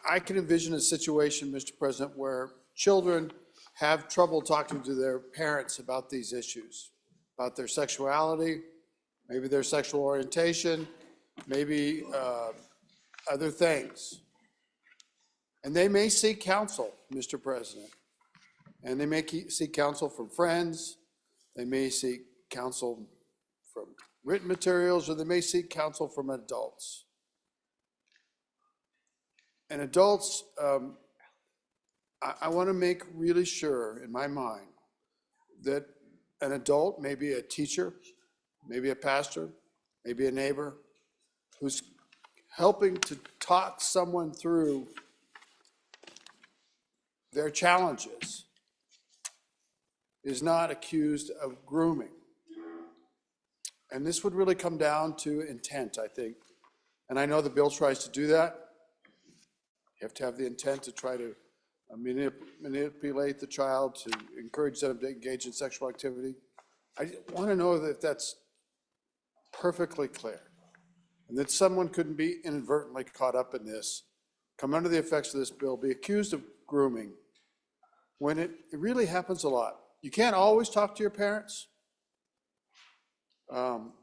I can envision a situation, Mr. President, where children have trouble talking to their parents about these issues, about their sexuality, maybe their sexual orientation, maybe other things. And they may seek counsel, Mr. President. And they may seek counsel from friends. They may seek counsel from written materials, or they may seek counsel from adults. And adults, I want to make really sure in my mind that an adult, maybe a teacher, maybe a pastor, maybe a neighbor, who's helping to talk someone through their challenges, is not accused of grooming. And this would really come down to intent, I think. And I know the bill tries to do that. You have to have the intent to try to manipulate the child, to encourage them to engage in sexual activity. I want to know that that's perfectly clear, and that someone couldn't be inadvertently caught up in this, come under the effects of this bill, be accused of grooming, when it really happens a lot. You can't always talk to your parents. And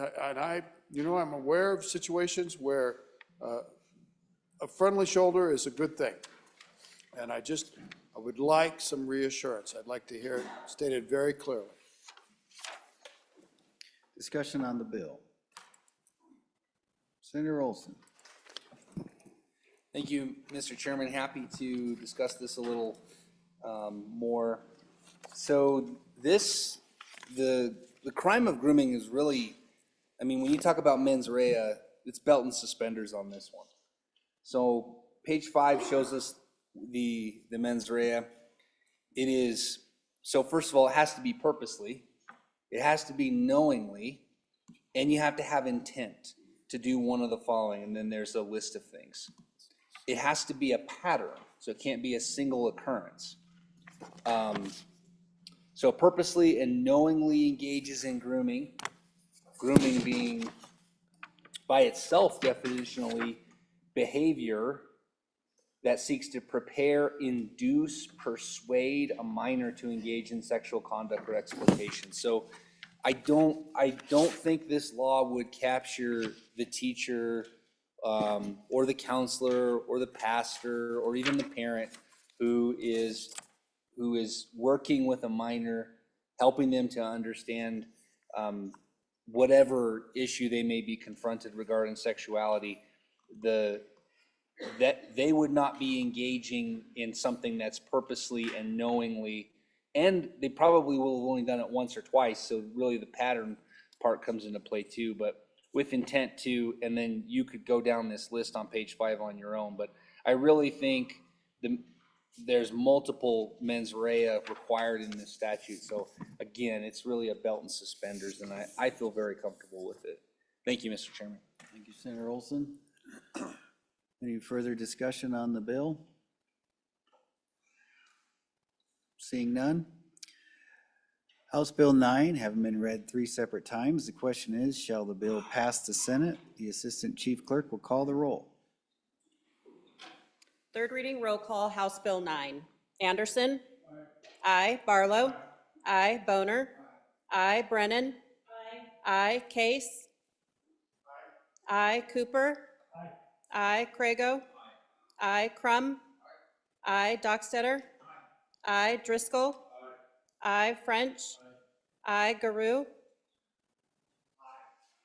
I'm aware of situations where a friendly shoulder is a good thing. And I would like some reassurance. I'd like to hear it stated very clearly. Discussion on the bill. Senator Olson. Thank you, Mr. Chairman. Happy to discuss this a little more. So the crime of grooming is really, I mean, when you talk about mens rea, it's belt and suspenders on this one. So page 5 shows us the mens rea. It is, so first of all, it has to be purposely, it has to be knowingly, and you have to have intent to do one of the following, and then there's a list of things. It has to be a pattern, so it can't be a single occurrence. So purposely and knowingly engages in grooming, grooming being by itself definitionally behavior that seeks to prepare, induce, persuade a minor to engage in sexual conduct or exploitation. So I don't think this law would capture the teacher or the counselor or the pastor or even the parent who is working with a minor, helping them to understand whatever issue they may be confronted regarding sexuality. That they would not be engaging in something that's purposely and knowingly, and they probably will have only done it once or twice, so really the pattern part comes into play too, but with intent to, and then you could go down this list on page 5 on your own, but I really think there's multiple mens rea required in this statute, so again, it's really a belt and suspenders, and I feel very comfortable with it. Thank you, Mr. Chairman. Thank you, Senator Olson. Any further discussion on the bill? Seeing none. House Bill 9, having been read 3 separate times, the question is, shall the bill pass the Senate? The Assistant Chief Clerk will call the roll. Third reading roll call, House Bill 9. Anderson? Aye. Barlow? Aye. Boner? Aye. Brennan? Aye. Case? Aye. Cooper? Aye. Crago? Aye. Crum? Aye. Dockstetter? Aye. Driscoll? Aye. French? Aye. Garou?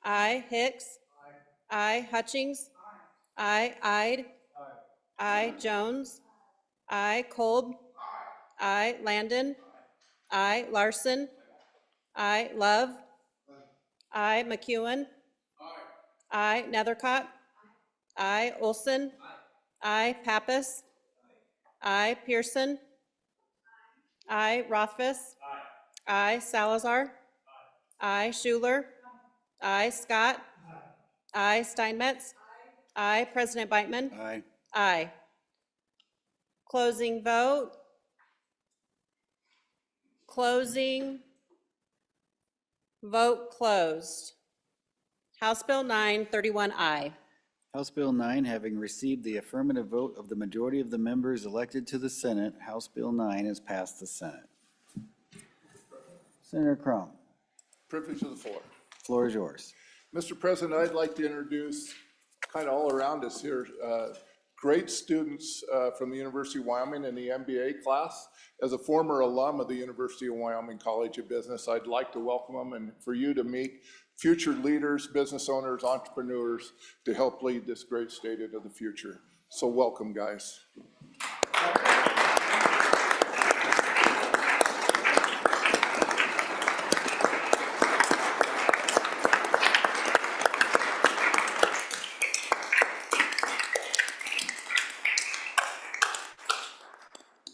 Aye. Hicks? Aye. Hutchings? Aye. Ide? Aye. Jones? Aye. Kolb? Aye. Landon? Aye. Larson? Aye. Love? Aye. McEwen? Aye. Nethercott? Aye. Olson? Aye. Pappas? Aye. Pearson? Aye. Rothfuss? Aye. Salazar? I. Schuler. I. Scott. I. Steinmetz. I. President Beitman. Aye. Aye. Closing vote. Closing. Vote closed. House Bill 9, 31 aye. House Bill 9, having received the affirmative vote of the majority of the members elected to the Senate, House Bill 9 has passed the Senate. Senator Crum, Privilege of the floor. floor is yours. Mr. President, I'd like to introduce kind of all around us here, great students from the University of Wyoming in the MBA class. As a former alum of the University of Wyoming College of Business, I'd like to welcome them and for you to meet future leaders, business owners, entrepreneurs to help lead this great state into the future. So welcome, guys.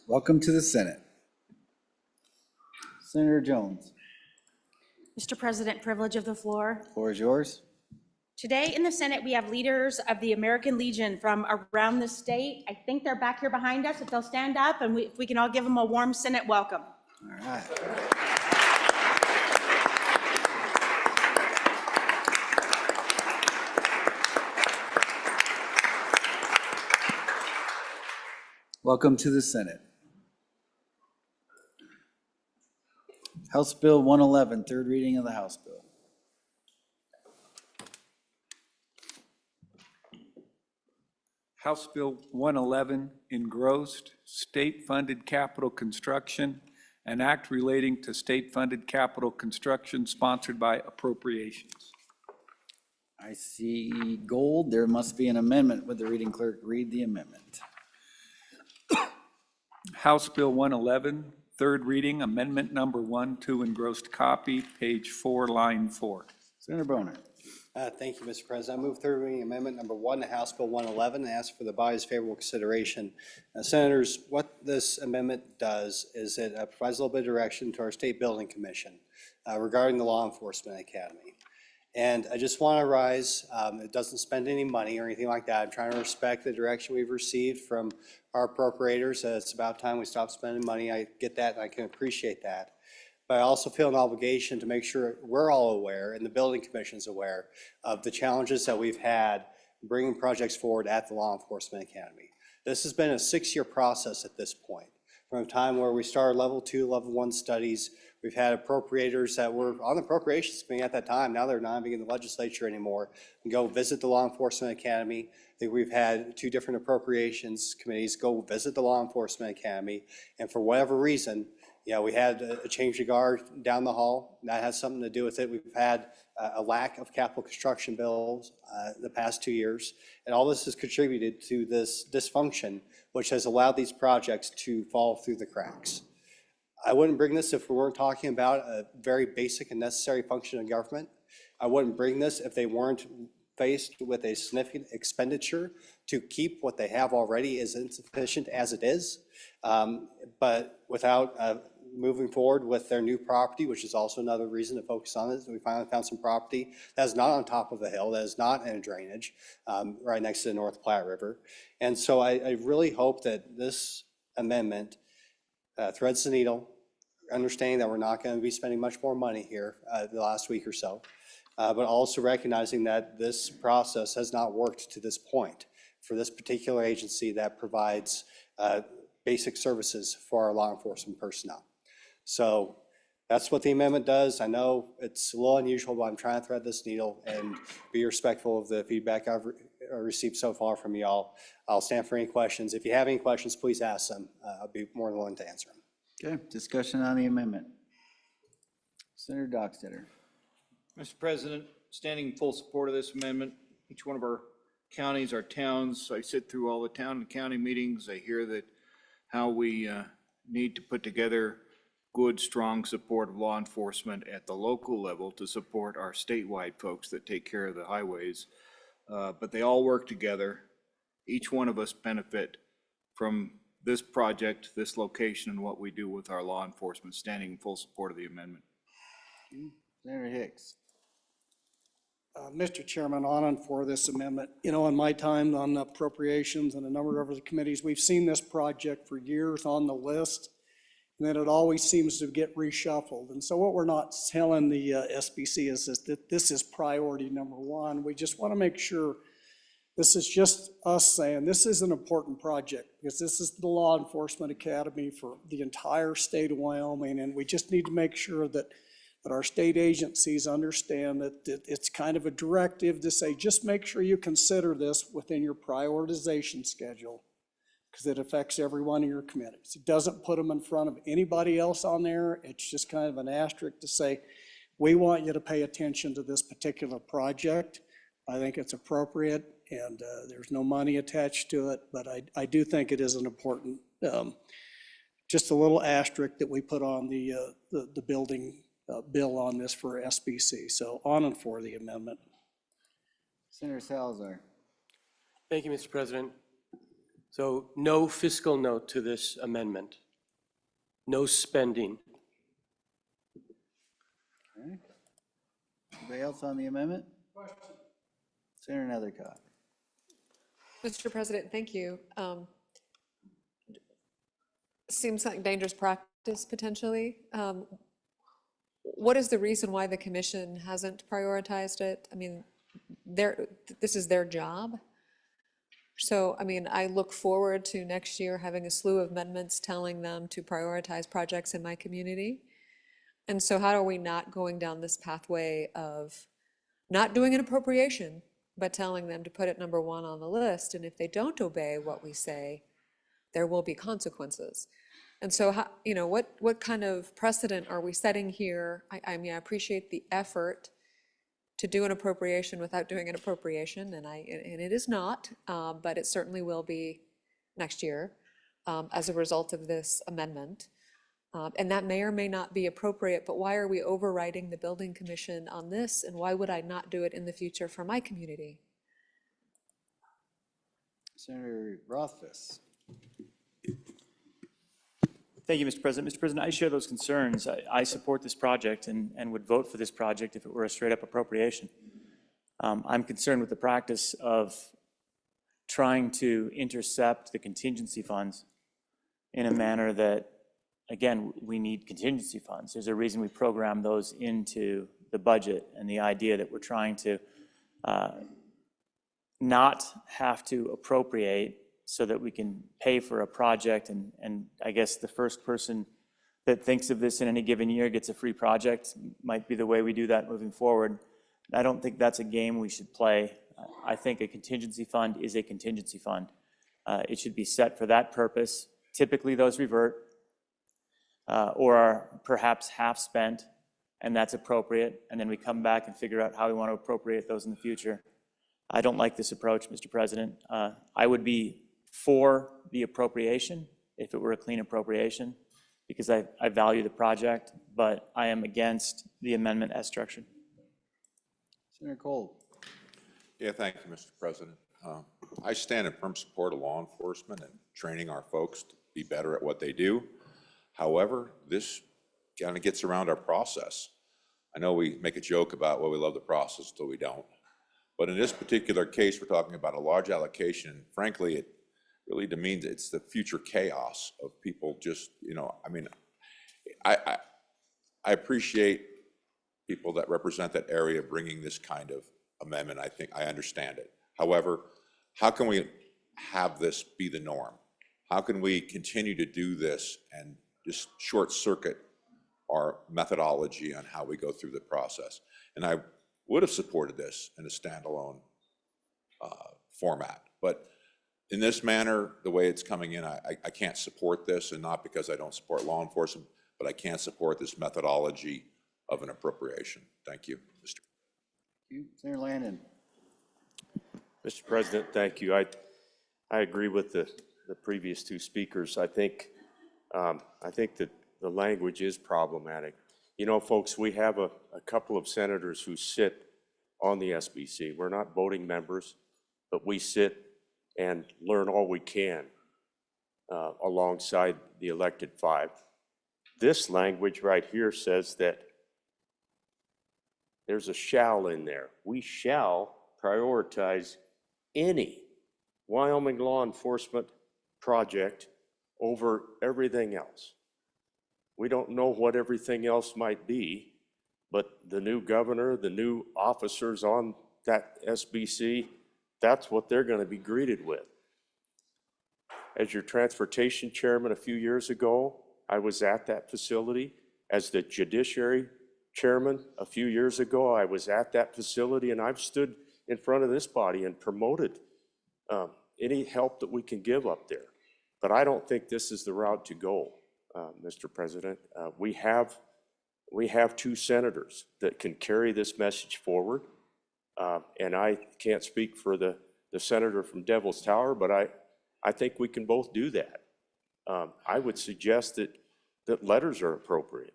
Welcome to the Senate. Senator Jones, Mr. President, privilege of the floor. floor is yours. Today in the Senate, we have leaders of the American Legion from around the state. I think they're back here behind us. If they'll stand up and if we can all give them a warm Senate welcome. All right. Welcome to the Senate. House Bill 111, third reading of the House Bill. House Bill 111, engrossed, state-funded capital construction, an act relating to state-funded capital construction sponsored by appropriations. I see gold. There must be an amendment. Would the reading clerk read the amendment? House Bill 111, third reading, amendment number 1 to engrossed copy, page 4, line 4. Senator Boner. Thank you, Mr. President. I move third reading amendment number 1 to House Bill 111 and ask for the body's favorable consideration. Senators, what this amendment does is it provides a little bit of direction to our State Building Commission regarding the Law Enforcement Academy. And I just want to rise, it doesn't spend any money or anything like that. I'm trying to respect the direction we've received from our appropriators. It's about time we stop spending money. I get that and I can appreciate that. But I also feel an obligation to make sure we're all aware and the Building Commission's aware of the challenges that we've had bringing projects forward at the Law Enforcement Academy. This has been a 6-year process at this point. From the time where we started level 2, level 1 studies, we've had appropriators that were on the appropriations committee at that time. Now they're not being in the legislature anymore. And go visit the Law Enforcement Academy. I think we've had 2 different appropriations committees go visit the Law Enforcement Academy. And for whatever reason, we had a change of guard down the hall. That has something to do with it. We've had a lack of capital construction bills the past 2 years. And all this has contributed to this dysfunction, which has allowed these projects to fall through the cracks. I wouldn't bring this if we weren't talking about a very basic and necessary function of government. I wouldn't bring this if they weren't faced with a significant expenditure to keep what they have already as insufficient as it is. But without moving forward with their new property, which is also another reason to focus on this, we finally found some property that is not on top of a hill, that is not in a drainage, right next to the North Platte River. And so I really hope that this amendment threads the needle, understanding that we're not going to be spending much more money here the last week or so, but also recognizing that this process has not worked to this point for this particular agency that provides basic services for our law enforcement personnel. So that's what the amendment does. I know it's a little unusual, but I'm trying to thread this needle and be respectful of the feedback I've received so far from y'all. I'll stand for any questions. If you have any questions, please ask them. I'll be more than willing to answer them. Okay, discussion on the amendment. Senator Dockstader. Mr. President, standing in full support of this amendment. Each one of our counties, our towns, I sit through all the town and county meetings. I hear that how we need to put together good, strong support of law enforcement at the local level to support our statewide folks that take care of the highways. But they all work together. Each one of us benefit from this project, this location, and what we do with our law enforcement, standing in full support of the amendment. Senator Hicks. Mr. Chairman, on and for this amendment. You know, in my time on appropriations and a number of other committees, we've seen this project for years on the list, and then it always seems to get reshuffled. And so what we're not telling the SBC is that this is priority number one. We just want to make sure this is just us saying this is an important project, because this is the law enforcement academy for the entire state of Wyoming, and we just need to make sure that our state agencies understand that it's kind of a directive to say, just make sure you consider this within your prioritization schedule, because it affects every one of your committees. It doesn't put them in front of anybody else on there. It's just kind of an asterisk to say, we want you to pay attention to this particular project. I think it's appropriate, and there's no money attached to it, but I do think it is an important, just a little asterisk that we put on the building bill on this for SBC. So on and for the amendment. Senator Salazar. Thank you, Mr. President. So no fiscal note to this amendment. No spending. Okay. Anybody else on the amendment? Senator Nethercott. Mr. President, thank you. Seems like dangerous practice potentially. What is the reason why the commission hasn't prioritized it? I mean, this is their job. So, I mean, I look forward to next year having a slew of amendments telling them to prioritize projects in my community. And so how are we not going down this pathway of not doing an appropriation, but telling them to put it number one on the list? And if they don't obey what we say, there will be consequences. And so, how, you know, what kind of precedent are we setting here? I mean, I appreciate the effort to do an appropriation without doing an appropriation, and it is not, but it certainly will be next year as a result of this amendment. And that may or may not be appropriate, but why are we overriding the building commission on this, and why would I not do it in the future for my community? Senator Rothfuss. Thank you, Mr. President. Mr. President, I share those concerns. I support this project and would vote for this project if it were a straight-up appropriation. I'm concerned with the practice of trying to intercept the contingency funds in a manner that, again, we need contingency funds. There's a reason we program those into the budget, and the idea that we're trying to not have to appropriate so that we can pay for a project, and I guess the first person that thinks of this in any given year gets a free project might be the way we do that moving forward. I don't think that's a game we should play. I think a contingency fund is a contingency fund. It should be set for that purpose. Typically those revert or are perhaps half spent, and that's appropriate, and then we come back and figure out how we want to appropriate those in the future. I don't like this approach, Mr. President. I would be for the appropriation if it were a clean appropriation, because I value the project, but I am against the amendment as structured. Senator Cole. Yeah, thank you, Mr. President. I stand in firm support of law enforcement and training our folks to be better at what they do. However, this kind of gets around our process. I know we make a joke about, well, we love the process until we don't. But in this particular case, we're talking about a large allocation. Frankly, it really demeans it's the future chaos of people just, you know, I mean, I appreciate people that represent that area bringing this kind of amendment. I think I understand it. However, how can we have this be the norm? How can we continue to do this and just short circuit our methodology on how we go through the process? And I would have supported this in a standalone format, but in this manner, the way it's coming in, I can't support this, and not because I don't support law enforcement, but I can't support this methodology of an appropriation. Thank you, Mr. Thank you. Senator Landon. Mr. President, thank you. I agree with the previous two speakers. I think that the language is problematic. You know, folks, we have a couple of senators who sit on the SBC. We're not voting members, but we sit and learn all we can alongside the elected five. This language right here says that there's a shall in there. We shall prioritize any Wyoming law enforcement project over everything else. We don't know what everything else might be, but the new governor, the new officers on that SBC, that's what they're going to be greeted with. As your transportation chairman a few years ago, I was at that facility. As the judiciary chairman a few years ago, I was at that facility, and I've stood in front of this body and promoted any help that we can give up there. But I don't think this is the route to go, Mr. President. We have 2 senators that can carry this message forward. And I can't speak for the senator from Devil's Tower, but I think we can both do that. I would suggest that letters are appropriate.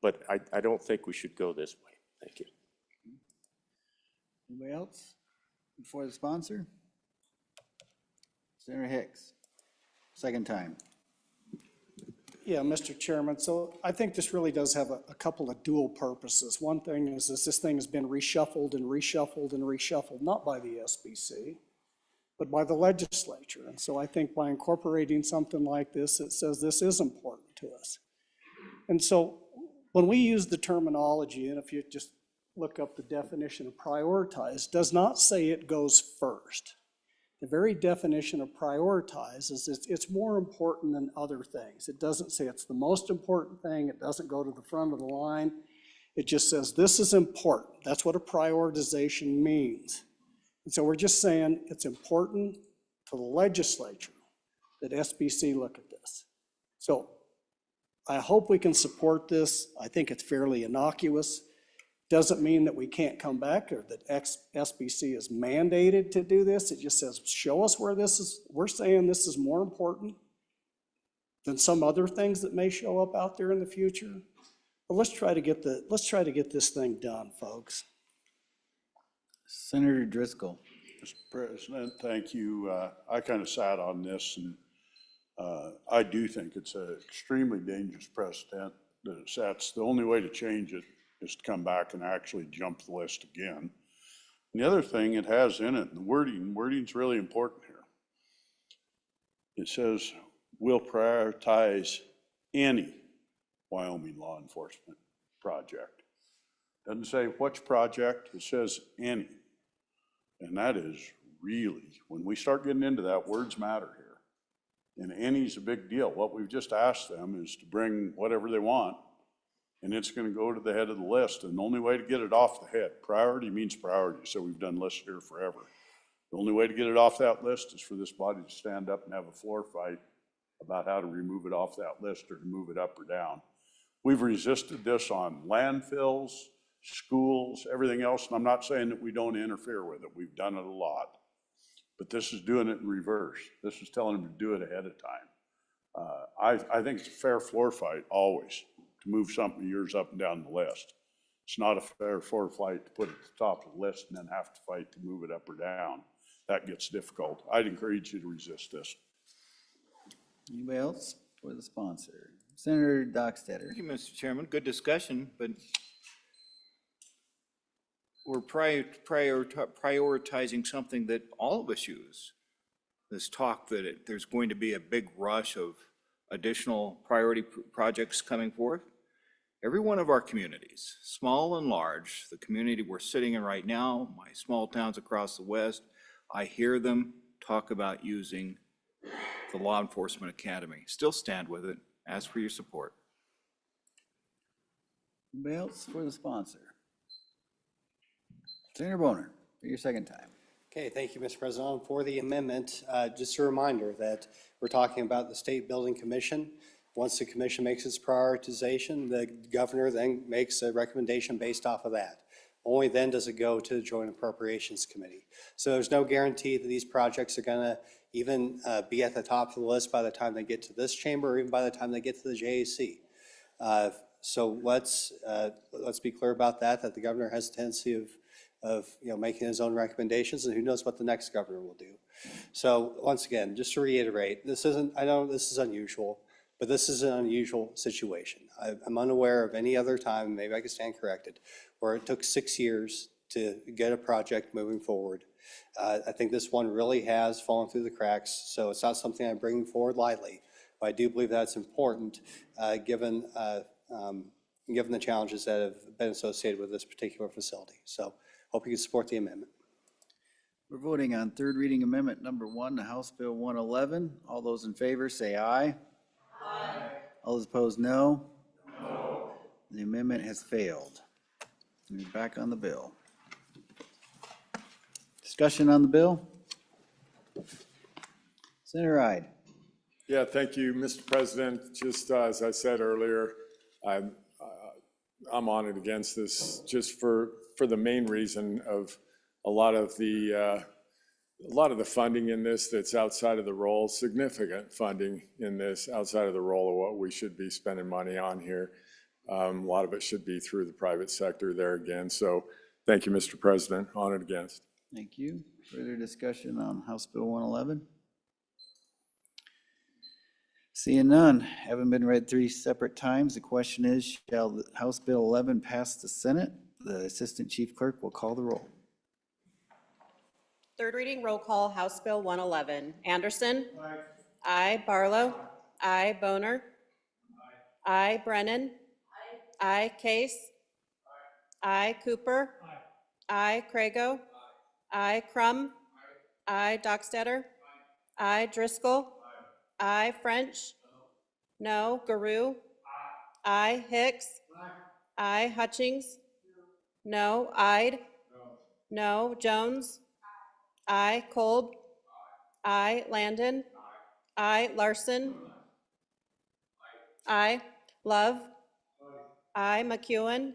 But I don't think we should go this way. Thank you. Anybody else before the sponsor? Senator Hicks, second time. Yeah, Mr. Chairman, so I think this really does have a couple of dual purposes. One thing is this thing has been reshuffled and reshuffled and reshuffled, not by the SBC, but by the legislature. And so I think by incorporating something like this, it says this is important to us. And so when we use the terminology, and if you just look up the definition of prioritize, does not say it goes first. The very definition of prioritize is it's more important than other things. It doesn't say it's the most important thing. It doesn't go to the front of the line. It just says this is important. That's what a prioritization means. And so we're just saying it's important to the legislature that SBC look at this. So I hope we can support this. I think it's fairly innocuous. Doesn't mean that we can't come back or that SBC is mandated to do this. It just says, show us where this is. We're saying this is more important than some other things that may show up out there in the future. But let's try to get this thing done, folks. Senator Driscoll. Mr. President, thank you. I kind of sat on this, and I do think it's an extremely dangerous precedent that it sets. The only way to change it is to come back and actually jump the list again. And the other thing it has in it, the wording's really important here. It says, we'll prioritize any Wyoming law enforcement project. Doesn't say which project, it says any. And that is really, when we start getting into that, words matter here. And any's a big deal. What we've just asked them is to bring whatever they want, and it's going to go to the head of the list. And the only way to get it off the head, priority means priority, so we've done lists here forever. The only way to get it off that list is for this body to stand up and have a floor fight about how to remove it off that list or to move it up or down. We've resisted this on landfills, schools, everything else, and I'm not saying that we don't interfere with it. We've done it a lot. But this is doing it in reverse. This is telling them to do it ahead of time. I think it's a fair floor fight always to move something of yours up and down the list. It's not a fair floor fight to put it at the top of the list and then have to fight to move it up or down. That gets difficult. I'd encourage you to resist this. Anybody else for the sponsor? Senator Dockstader. Thank you, Mr. Chairman. Good discussion, but we're prioritizing something that all of us use. This talk that there's going to be a big rush of additional priority projects coming forth. Every one of our communities, small and large, the community we're sitting in right now, my small towns across the West, I hear them talk about using the Law Enforcement Academy. Still stand with it. Ask for your support. Anybody else for the sponsor? Senator Boner, for your second time. Okay, thank you, Mr. President. For the amendment, just a reminder that we're talking about the State Building Commission. Once the commission makes its prioritization, the governor then makes a recommendation based off of that. Only then does it go to the Joint Appropriations Committee. So there's no guarantee that these projects are gonna even be at the top of the list by the time they get to this chamber or even by the time they get to the JAC. So let's be clear about that the governor has a tendency of making his own recommendations, and who knows what the next governor will do. So once again, just to reiterate, I know this is unusual. But this is an unusual situation. I'm unaware of any other time, maybe I could stand corrected, where it took 6 years to get a project moving forward. I think this one really has fallen through the cracks, so it's not something I'm bringing forward lightly. But I do believe that's important, given the challenges that have been associated with this particular facility. So hope you can support the amendment. We're voting on third reading amendment number 1 to House Bill 111. All those in favor say aye. Aye. All those opposed, no. No. The amendment has failed. We're back on the bill. Discussion on the bill? Senator Ide. Yeah, thank you, Mr. President. Just as I said earlier, I'm on it against this just for the main reason of a lot of the funding in this that's outside of the role, significant funding in this outside of the role of what we should be spending money on here. A lot of it should be through the private sector there again. So thank you, Mr. President. On it against. Thank you. Further discussion on House Bill 111? Seeing none, having been read 3 separate times, the question is, shall House Bill 11 pass the Senate? The Assistant Chief Clerk will call the roll. Third reading roll call, House Bill 111. Anderson? Aye. Barlow? Aye. Boner? Aye. Brennan? Aye. Case? Aye. Cooper? Aye. Crago? Aye. Crum? Aye. Dockstader? Aye. Driscoll? Aye. French? No. Garou? Aye. Hicks? Aye. Hutchings? No. Ide? No. Jones? Aye. Kolb? Aye. Landon? Aye. Larson? Aye. Love? Aye. McEwen?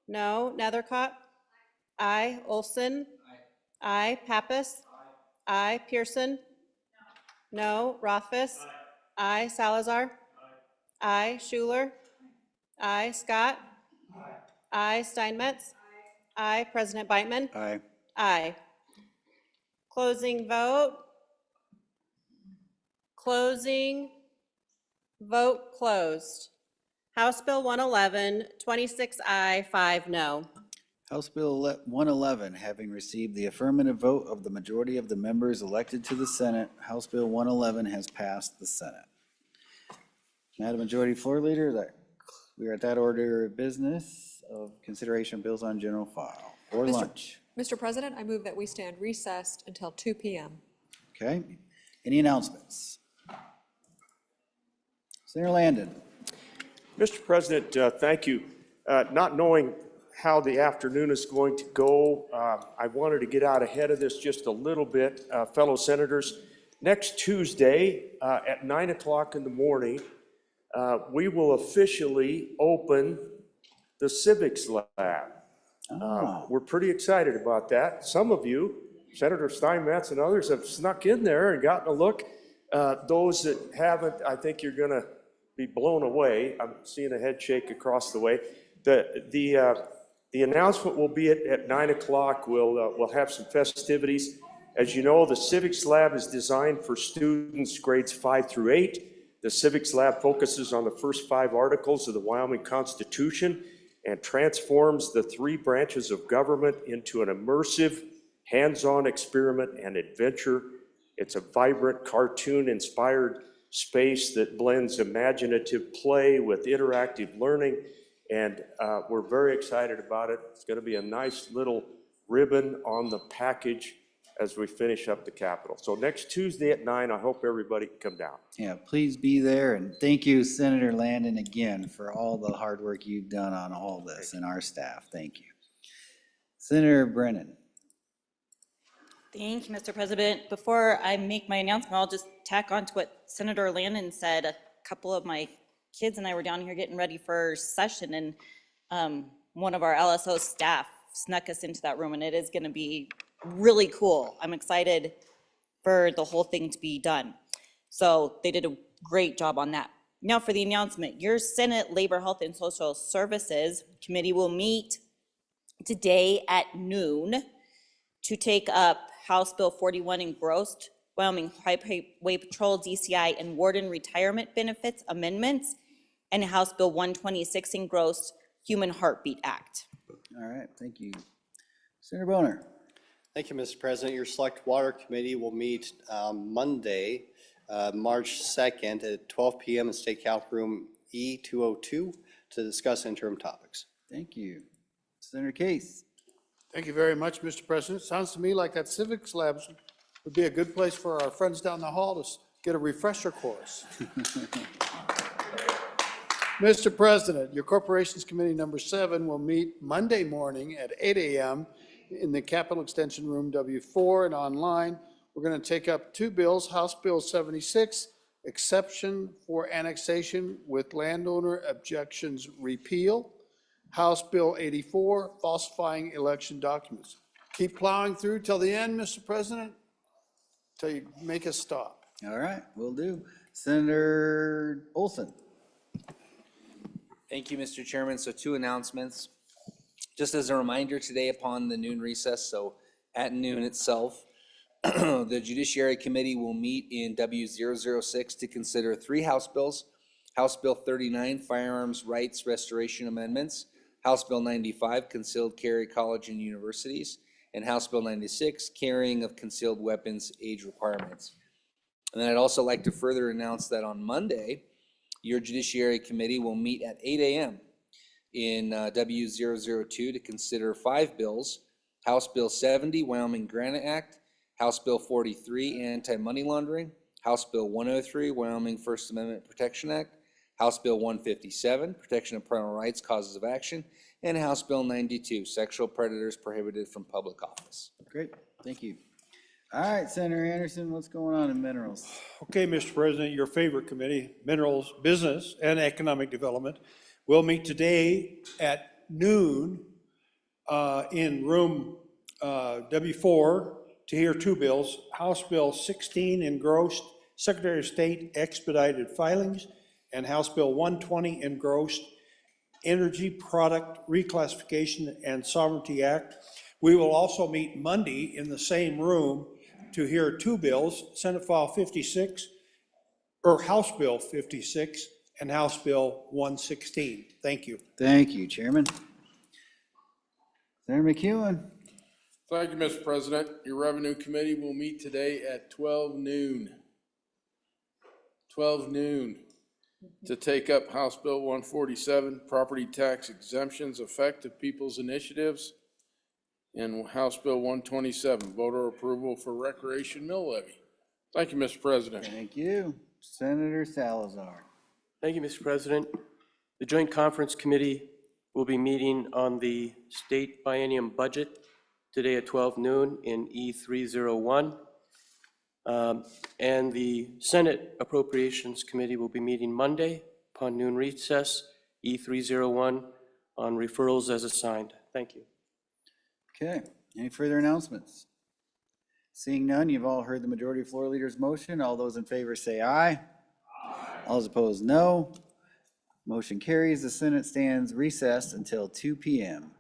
No. Nethercott? Aye. Olson? Aye. Pappas? Aye. Pearson? No. Rothfuss? Aye. Salazar? Aye. Schuler? Aye. Scott? Aye. Steinmetz? Aye. President Beitman? Aye. Aye. Closing vote. Closing. Vote closed. House Bill 111, 26 aye, 5 no. House Bill 111, having received the affirmative vote of the majority of the members elected to the Senate, House Bill 111 has passed the Senate. Madam Majority Floor Leader, we are at that order of business of consideration of bills on general file or lunch. Mr. President, I move that we stand recessed until 2 p.m. Okay. Any announcements? Senator Landon. Mr. President, thank you. Not knowing how the afternoon is going to go, I wanted to get out ahead of this just a little bit. Fellow senators, next Tuesday at 9 o'clock in the morning, we will officially open the Civics Lab. We're pretty excited about that. Some of you, Senator Steinmetz and others, have snuck in there and gotten a look. Those that haven't, I think you're going to be blown away. I'm seeing a head shake across the way. The announcement will be at 9 o'clock. We'll have some festivities. As you know, the Civics Lab is designed for students grades 5 through 8. The Civics Lab focuses on the first 5 articles of the Wyoming Constitution and transforms the 3 branches of government into an immersive, hands-on experiment and adventure. It's a vibrant, cartoon-inspired space that blends imaginative play with interactive learning, and we're very excited about it. It's going to be a nice little ribbon on the package as we finish up the Capitol. So next Tuesday at 9, I hope everybody can come down. Yeah, please be there, and thank you, Senator Landon, again, for all the hard work you've done on all this and our staff. Thank you. Senator Brennan. Thank you, Mr. President. Before I make my announcement, I'll just tack on to what Senator Landon said. A couple of my kids and I were down here getting ready for session, and one of our LSO staff snuck us into that room, and it is going to be really cool. I'm excited for the whole thing to be done. So they did a great job on that. Now for the announcement, your Senate Labor, Health, and Social Services Committee will meet today at noon to take up House Bill 41 engrossed Wyoming Highway Patrol, DCI, and Warden Retirement Benefits Amendments, and House Bill 126 engrossed Human Heartbeat Act. All right, thank you. Senator Boner. Thank you, Mr. President. Your Select Water Committee will meet Monday, March 2nd at 12 p.m. in State Council Room E202 to discuss interim topics. Thank you. Senator Case. Thank you very much, Mr. President. Sounds to me like that civics labs would be a good place for our friends down the hall to get a refresher course. Mr. President, your Corporations Committee number 7 will meet Monday morning at 8 a.m. in the Capitol Extension Room W4 and online. We're going to take up 2 bills, House Bill 76, exception for annexation with landowner objections repeal, House Bill 84, falsifying election documents. Keep plowing through till the end, Mr. President, till you make us stop. All right, will do. Senator Olson. Thank you, Mr. Chairman. So 2 announcements. Just as a reminder, today upon the noon recess, so at noon itself, the Judiciary Committee will meet in W006 to consider 3 House bills. House Bill 39, Firearms Rights Restoration Amendments, House Bill 95, Concealed Carry College and Universities, and House Bill 96, Carrying of Concealed Weapons Age Requirements. And then I'd also like to further announce that on Monday, your Judiciary Committee will meet at 8 a.m. in W002 to consider 5 bills, House Bill 70, Wyoming Granite Act, House Bill 43, Anti-Money Laundering, House Bill 103, Wyoming First Amendment Protection Act, House Bill 157, Protection of Parental Rights, Causes of Action, and House Bill 92, Sexual Predators Prohibited from Public Office. Great, thank you. All right, Senator Anderson, what's going on in minerals? Okay, Mr. President, your favorite committee, Minerals, Business, and Economic Development, will meet today at noon in room W4 to hear 2 bills. House Bill 16 engrossed Secretary of State expedited filings, and House Bill 120 engrossed Energy Product Reclassification and Sovereignty Act. We will also meet Monday in the same room to hear 2 bills, Senate File 56, or House Bill 56, and House Bill 116. Thank you. Thank you, Chairman. Senator McEwen. Thank you, Mr. President. Your Revenue Committee will meet today at 12 noon. 12 noon to take up House Bill 147, Property Tax Exemptions Effective People's Initiatives, and House Bill 127, Voter Approval for Recreation Mill Levy. Thank you, Mr. President. Thank you. Senator Salazar. Thank you, Mr. President. The Joint Conference Committee will be meeting on the state biennium budget today at 12 noon in E301. And the Senate Appropriations Committee will be meeting Monday upon noon recess, E301, on referrals as assigned. Thank you. Okay, any further announcements? Seeing none, you've all heard the majority floor leader's motion. All those in favor say aye. Aye. All those opposed, no. Motion carries. The Senate stands recessed until 2 p.m.